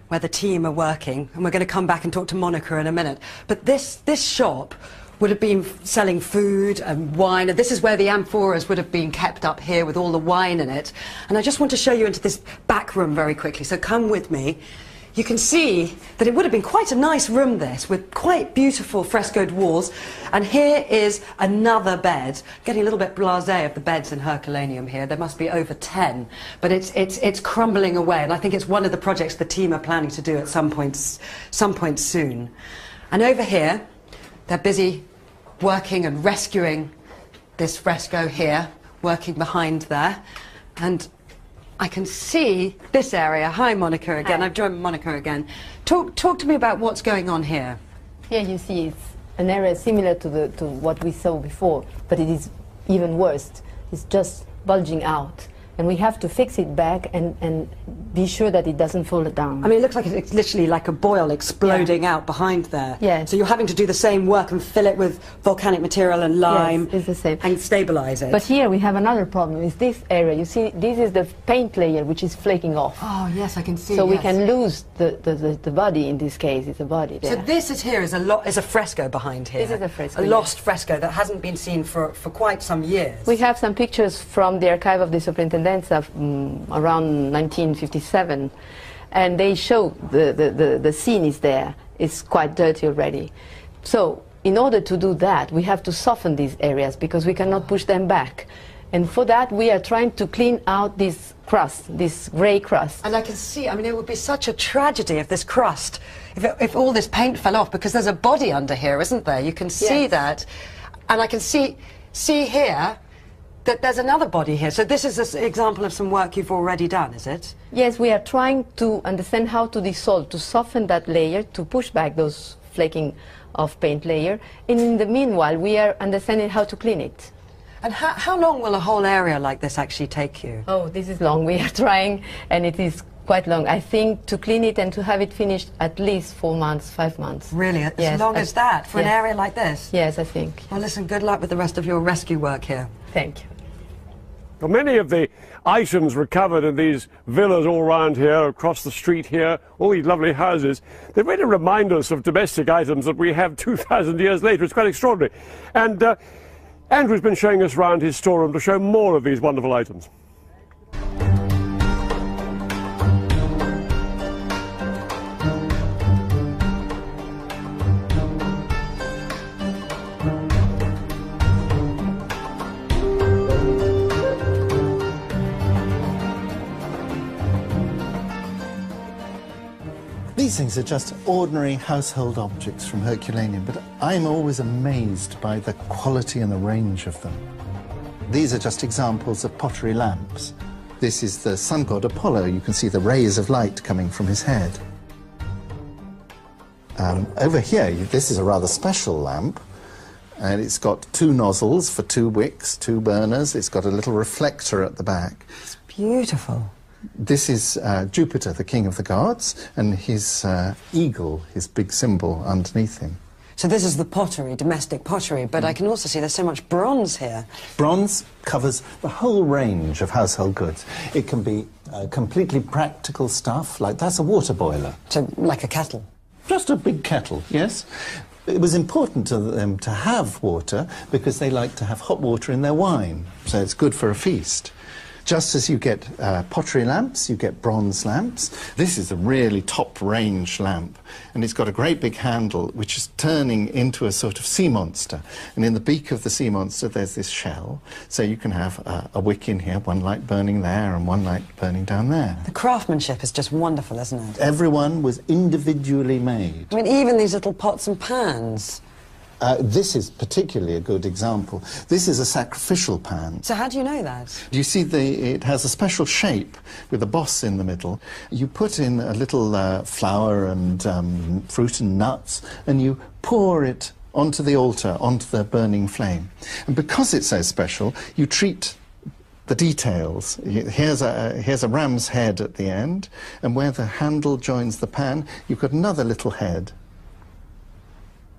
where the team are working, and we're going to come back and talk to Monica in a minute. But this shop would have been selling food and wine, and this is where the amphoras would have been kept up here with all the wine in it. And I just want to show you into this back room very quickly, so come with me. You can see that it would have been quite a nice room, this, with quite beautiful frescoed walls. And here is another bed. Getting a little bit blasé of the beds in Herculaneum here. There must be over 10, but it's crumbling away. And I think it's one of the projects the team are planning to do at some point soon. And over here, they're busy working and rescuing this fresco here, working behind there. And I can see this area. Hi, Monica again. Hi. I've joined Monica again. Talk to me about what's going on here. Here you see it's an area similar to what we saw before, but it is even worse. It's just bulging out. And we have to fix it back and be sure that it doesn't fall down. I mean, it looks like it's literally like a boil exploding out behind there. Yes. So you're having to do the same work and fill it with volcanic material and lime. Yes, it's the same. And stabilize it. But here we have another problem. Is this area? You see, this is the paint layer which is flaking off. Oh yes, I can see. So we yes. can lose the body. In this case, it's a body there. So this is here is a fresco behind here. This is a fresco, A lost fresco that hasn't been seen for quite some years. We have some pictures from the archive of the Superintendenza around 1957, and they show the scene is there. It's quite dirty already. So in order to do that, we have to soften these areas because we cannot push them back. And for that, we are trying to clean out this crust, this grey crust. And I can see, I mean, it would be such a tragedy if this crust, if all this paint fell off, because there's a body under here, isn't there? You can see Yes. that. And I can see here that there's another body here. So this is an example of some work you've already done, is it? Yes, we are trying to understand how to dissolve, to soften that layer, to push back those flaking of paint layer. And in the meanwhile, we are understanding how to clean it. And how long will a whole area like this actually take you? Oh, this is long. We are trying, and it is quite long. I think to clean it and to have it finished at least 4 months, 5 months. Really? As Yes, long as that? For an yes. area like this? Yes, I think. Well, listen, good luck with the rest of your rescue work here. Thank you. Well, many of the items recovered in these villas all around here, across the street here, all these lovely houses, they really remind us of domestic items that we have 2,000 years later. It's quite extraordinary. And Andrew's been showing us around his storeroom to show more of these wonderful items. These things are just ordinary household objects from Herculaneum, but I'm always amazed by the quality and the range of them. These are just examples of pottery lamps. This is the sun god Apollo. You can see the rays of light coming from his head. Over here, this is a rather special lamp, and it's got 2 nozzles for 2 wicks, 2 burners. It's got a little reflector at the back. It's beautiful. This is Jupiter, the king of the gods, and his eagle, his big symbol underneath him. So this is the pottery, domestic pottery, but I can also see there's so much bronze here. Bronze covers the whole range of household goods. It can be completely practical stuff, like that's a water boiler. So, like a kettle? Just a big kettle, yes. It was important to them to have water because they like to have hot water in their wine, so it's good for a feast. Just as you get pottery lamps, you get bronze lamps. This is a really top-range lamp, and it's got a great big handle which is turning into a sort of sea monster. And in the beak of the sea monster there's this shell, so you can have a wick in here, one light burning there and one light burning down there. The craftsmanship is just wonderful, isn't it? Everyone was individually made. I mean, even these little pots and pans. This is particularly a good example. This is a sacrificial pan. So how do you know that? You see, it has a special shape with a boss in the middle. You put in a little flour and fruit and nuts, and you pour it onto the altar, onto the burning flame. And because it's so special, you treat the details. Here's a ram's head at the end, and where the handle joins the pan, you've got another little head.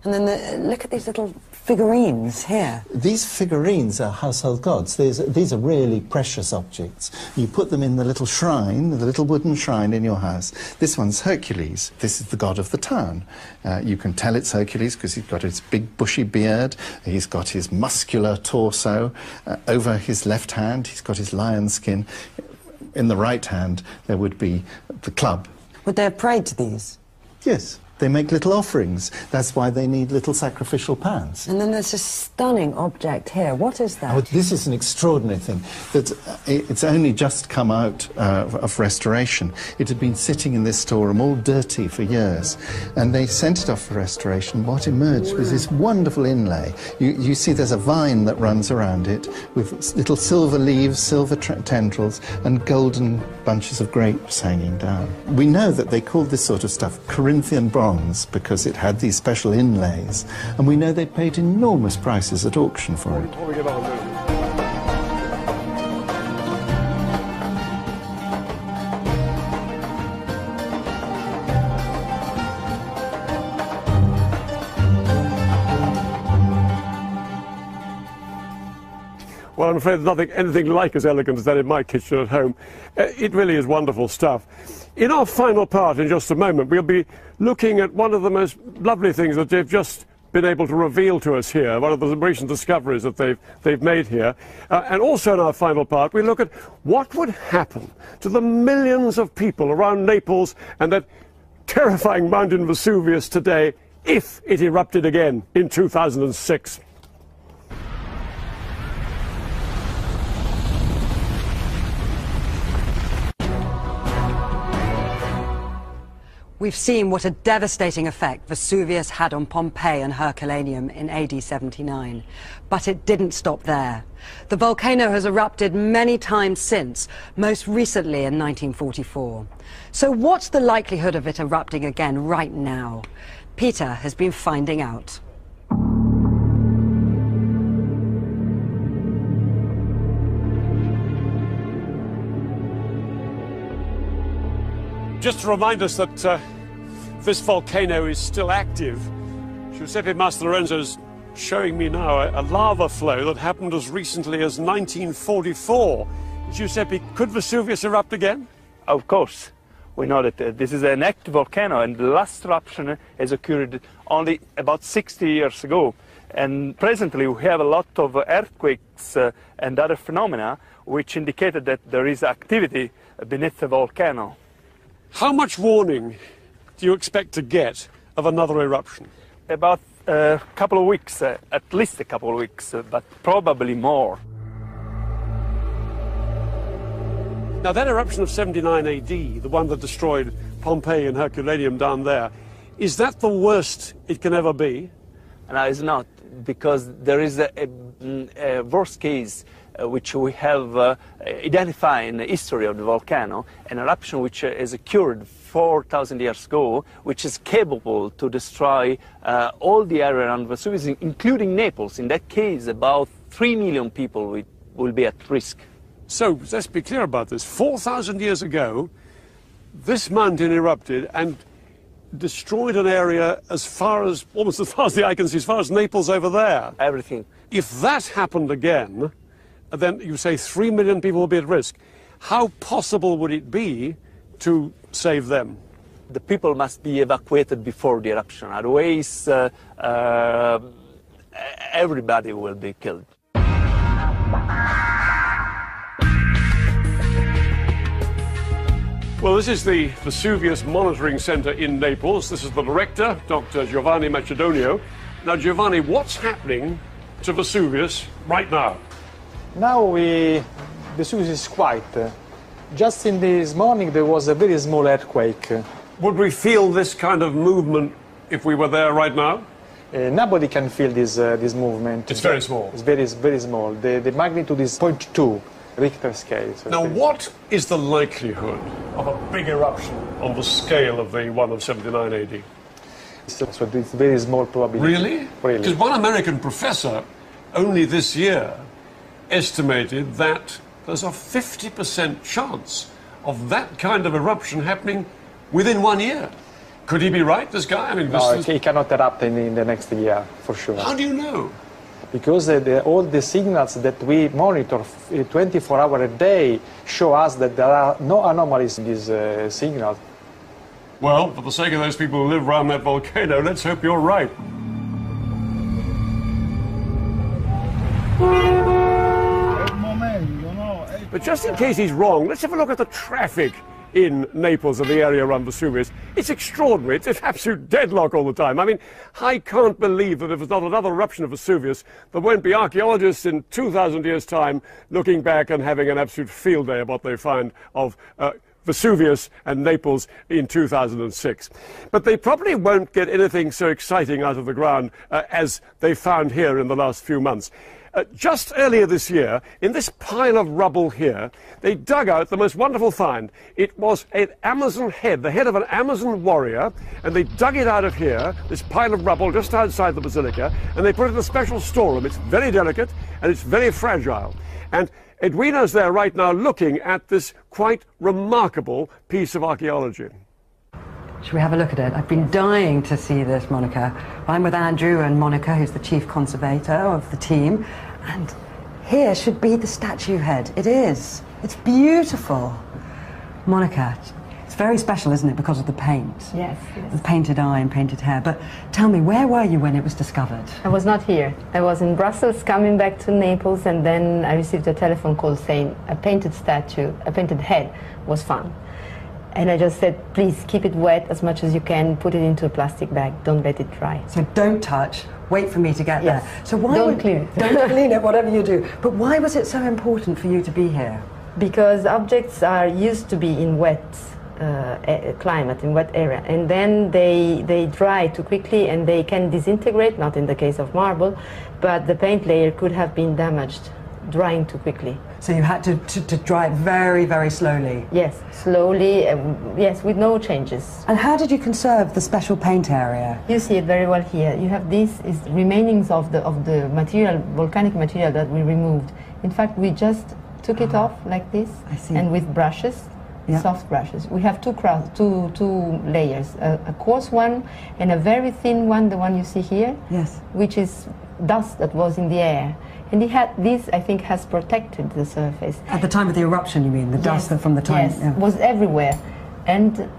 And then look at these little figurines here. These figurines are household gods. These are really precious objects. You put them in the little shrine, the little wooden shrine in your house. This one's Hercules. This is the god of the town. You can tell it's Hercules because he's got his big bushy beard. He's got his muscular torso. Over his left hand, he's got his lion skin. In the right hand, there would be the club. Would they have prayed to these? Yes. They make little offerings. That's why they need little sacrificial pans. And then there's a stunning object here. What is that? Oh, this is an extraordinary thing. That it's only just come out of restoration. It had been sitting in this storeroom all dirty for years. And they sent it off for restoration. What emerged was this wonderful inlay. You see there's a vine that runs around it with little silver leaves, silver tendrils, and golden bunches of grapes hanging down. We know that they called this sort of stuff Corinthian bronze because it had these special inlays, and we know they paid enormous prices at auction for it. Well, I'm afraid there's anything like as elegant as that in my kitchen at home. It really is wonderful stuff. In our final part, in just a moment, we'll be looking at one of the most lovely things that they've just been able to reveal to us here, one of the recent discoveries that they've made here. And also in our final part, we look at what would happen to the millions of people around Naples and that terrifying mountain Vesuvius today if it erupted again in 2006. We've seen what a devastating effect Vesuvius had on Pompeii and Herculaneum in AD 79. But it didn't stop there. The volcano has erupted many times since, most recently in 1944. So what's the likelihood of it erupting again right now? Peter has been finding out. Just to remind us that this volcano is still active, Giuseppe Mastelorenzo's showing me now a lava flow that happened as recently as 1944. Giuseppe, could Vesuvius erupt again? Of course. We know that this is an active volcano, and the last eruption has occurred only about 60 years ago. And presently we have a lot of earthquakes and other phenomena which indicated that there is activity beneath the volcano. How much warning do you expect to get of another eruption? About a couple of weeks, at least a couple of weeks, but probably more. Now that eruption of 79 AD, the one that destroyed Pompeii and Herculaneum down there, is that the worst it can ever be? No, it's not, because there is a worst case which we have identified in the history of the volcano, an eruption which has occurred 4,000 years ago, which is capable to destroy all the area around Vesuvius, including Naples. In that case, about 3 million people will be at risk. So let's be clear about this. 4,000 years ago, this mountain erupted and destroyed an area as far as, almost as far as the eye can see, as far as Naples over there. Everything. If that happened again, then you say 3 million people will be at risk. How possible would it be to save them? The people must be evacuated before the eruption, otherwise everybody will be killed. Well, this is the Vesuvius Monitoring Center in Naples. This is the director, Dr. Giovanni Macedonio. Now, Giovanni, what's happening to Vesuvius right now? Now Vesuvius is quiet. Just in this morning there was a very small earthquake. Would we feel this kind of movement if we were there right now? Nobody can feel this movement. It's very small. It's very small. The magnitude is 0.2 Richter scale. So now, what is the likelihood of a big eruption on the scale of the one of 79 AD? So it's very small probability. Really? Really. Because one American professor only this year estimated that there's a 50% chance of that kind of eruption happening within 1 year. Could he be right, this guy? I mean, no, he cannot erupt in the next year, for sure. How do you know? Because all the signals that we monitor 24 hours a day show us that there are no anomalies in these signals. Well, for the sake of those people who live around that volcano, let's hope you're right. But just in case he's wrong, let's have a look at the traffic in Naples and the area around Vesuvius. It's extraordinary. It's an absolute deadlock all the time. I mean, I can't believe that if there's not another eruption of Vesuvius, there won't be archaeologists in 2,000 years' time looking back and having an absolute field day of what they find of Vesuvius and Naples in 2006. But they probably won't get anything so exciting out of the ground as they found here in the last few months. Just earlier this year, in this pile of rubble here, they dug out the most wonderful find. It was an Amazon head, the head of an Amazon warrior, and they dug it out of here, this pile of rubble just outside the basilica, and they put it in a special storeroom. It's very delicate and it's very fragile. And Edwina's there right now looking at this quite remarkable piece of archaeology. Should we have a look at it? I've been dying to see this, Monica. I'm with Andrew and Monica, who's the chief conservator of the team. And here should be the statue head. It is. It's beautiful. Monica, it's very special, isn't it, because of the paint? Yes, yes. The painted eye and painted hair. But tell me, where were you when it was discovered? I was not here. I was in Brussels coming back to Naples, and then I received a telephone call saying a painted statue, a painted head was found. And I just said, please keep it wet as much as you can, put it into a plastic bag, don't let it dry. So don't touch, wait for me to get yes. there. So why don't clean it. Don't clean it, whatever you do. But why was it so important for you to be here? Because objects are used to be in wet climate, in wet area, and then they dry too quickly and they can disintegrate, not in the case of marble, but the paint layer could have been damaged drying too quickly. So you had to dry it very, very slowly? Yes, slowly, yes, with no changes. And how did you conserve the special paint area? You see it very well here. You have this is remainings of the material, volcanic material that we removed. In fact, we just took it off like this, I see. And with brushes, soft brushes. We have two layers, a coarse one and a very thin one, the one you see here, yes, which is dust that was in the air. And this, I think, has protected the surface. At the time of the eruption, you mean? The dust from the time? Yes, was everywhere. And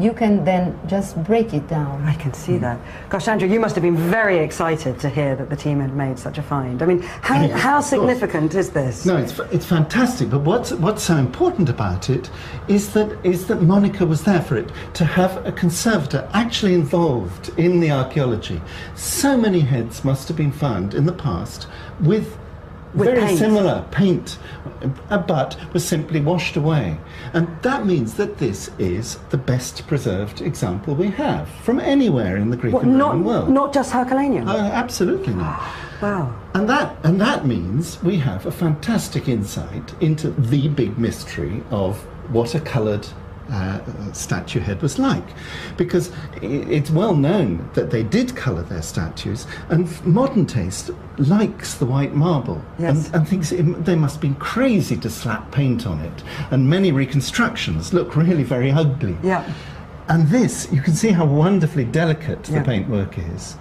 you can then just break it down. I can see that. Gosh, Andrew, you must have been very excited to hear that the team had made such a find. I mean, how significant is this? No, it's fantastic, but what's so important about it is that Monica was there for it, to have a conservator actually involved in the archaeology. So many heads must have been found in the past with very paint. Similar paint, but was simply washed away. And that means that this is the best preserved example we have from anywhere in the Greek and Roman world. Not just Herculaneum? Absolutely not. Wow. And that means we have a fantastic insight into the big mystery of what a coloured statue head was like, because it's well known that they did colour their statues, and modern taste likes the white marble, yes, and thinks they must have been crazy to slap paint on it, and many reconstructions look really very ugly. Yeah. And this, you can see how wonderfully delicate the paintwork is.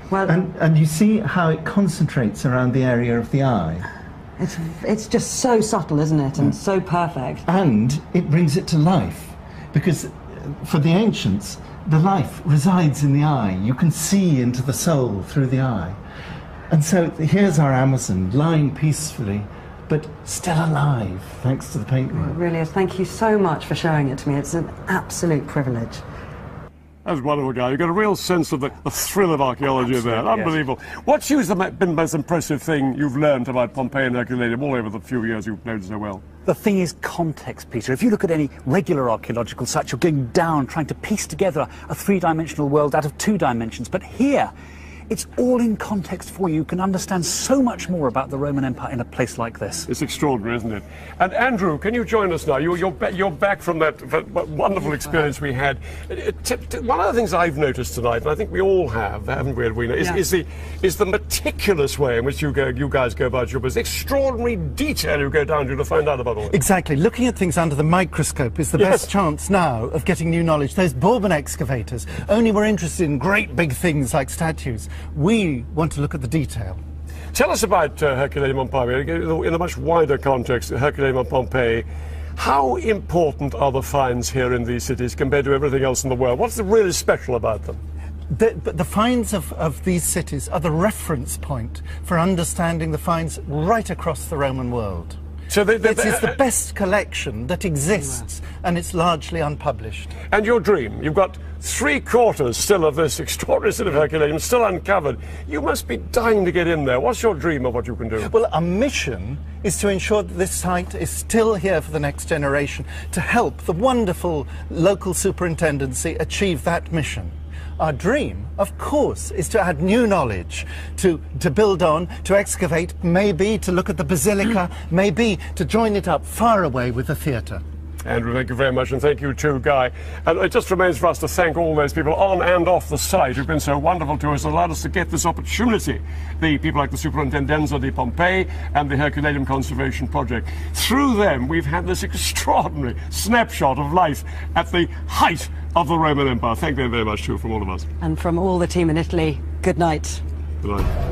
Well, and you see how it concentrates around the area of the eye. It's just so subtle, isn't it, and so perfect. And it brings it to life, because for the ancients, the life resides in the eye. You can see into the soul through the eye. And so here's our Amazon lying peacefully, but still alive, thanks to the paintwork. It really is. Thank you so much for showing it to me. It's an absolute privilege. That's wonderful, Guy. You've got a real sense of the thrill of archaeology there. Unbelievable. Yes. What's been the most impressive thing you've learned about Pompeii and Herculaneum all over the few years you've known so well? The thing is context, Peter. If you look at any regular archaeological site, you're going down, trying to piece together a three-dimensional world out of two dimensions. But here, it's all in context for you. You can understand so much more about the Roman Empire in a place like this. It's extraordinary, isn't it? And Andrew, can you join us now? You're back from that wonderful experience we had. One of the things I've noticed tonight, and I think we all have, haven't we, Edwina, is the meticulous way in which you guys go about your business. Extraordinary detail you go down to find out about all this. Exactly. Looking at things under the microscope is the best chance now of getting new knowledge. Those Bourbon excavators only were interested in great big things like statues. We want to look at the detail. Tell us about Herculaneum and Pompeii, in a much wider context, Herculaneum and Pompeii. How important are the finds here in these cities compared to everything else in the world? What's really special about them? The finds of these cities are the reference point for understanding the finds right across the Roman world. So it's the best collection that exists, and it's largely unpublished. And your dream, you've got 3/4 still of this extraordinary city of Herculaneum still uncovered. You must be dying to get in there. What's your dream of what you can do? Well, our mission is to ensure that this site is still here for the next generation, to help the wonderful local superintendency achieve that mission. Our dream, of course, is to add new knowledge, to build on, to excavate, maybe to look at the basilica, maybe to join it up far away with the theatre. Andrew, thank you very much, and thank you too, Guy. And it just remains for us to thank all those people on and off the site who've been so wonderful to us and allowed us to get this opportunity. The people like the Superintendenza di Pompeii and the Herculaneum Conservation Project. Through them, we've had this extraordinary snapshot of life at the height of the Roman Empire. Thank them very much too from all of us. And from all the team in Italy, good night. Good night.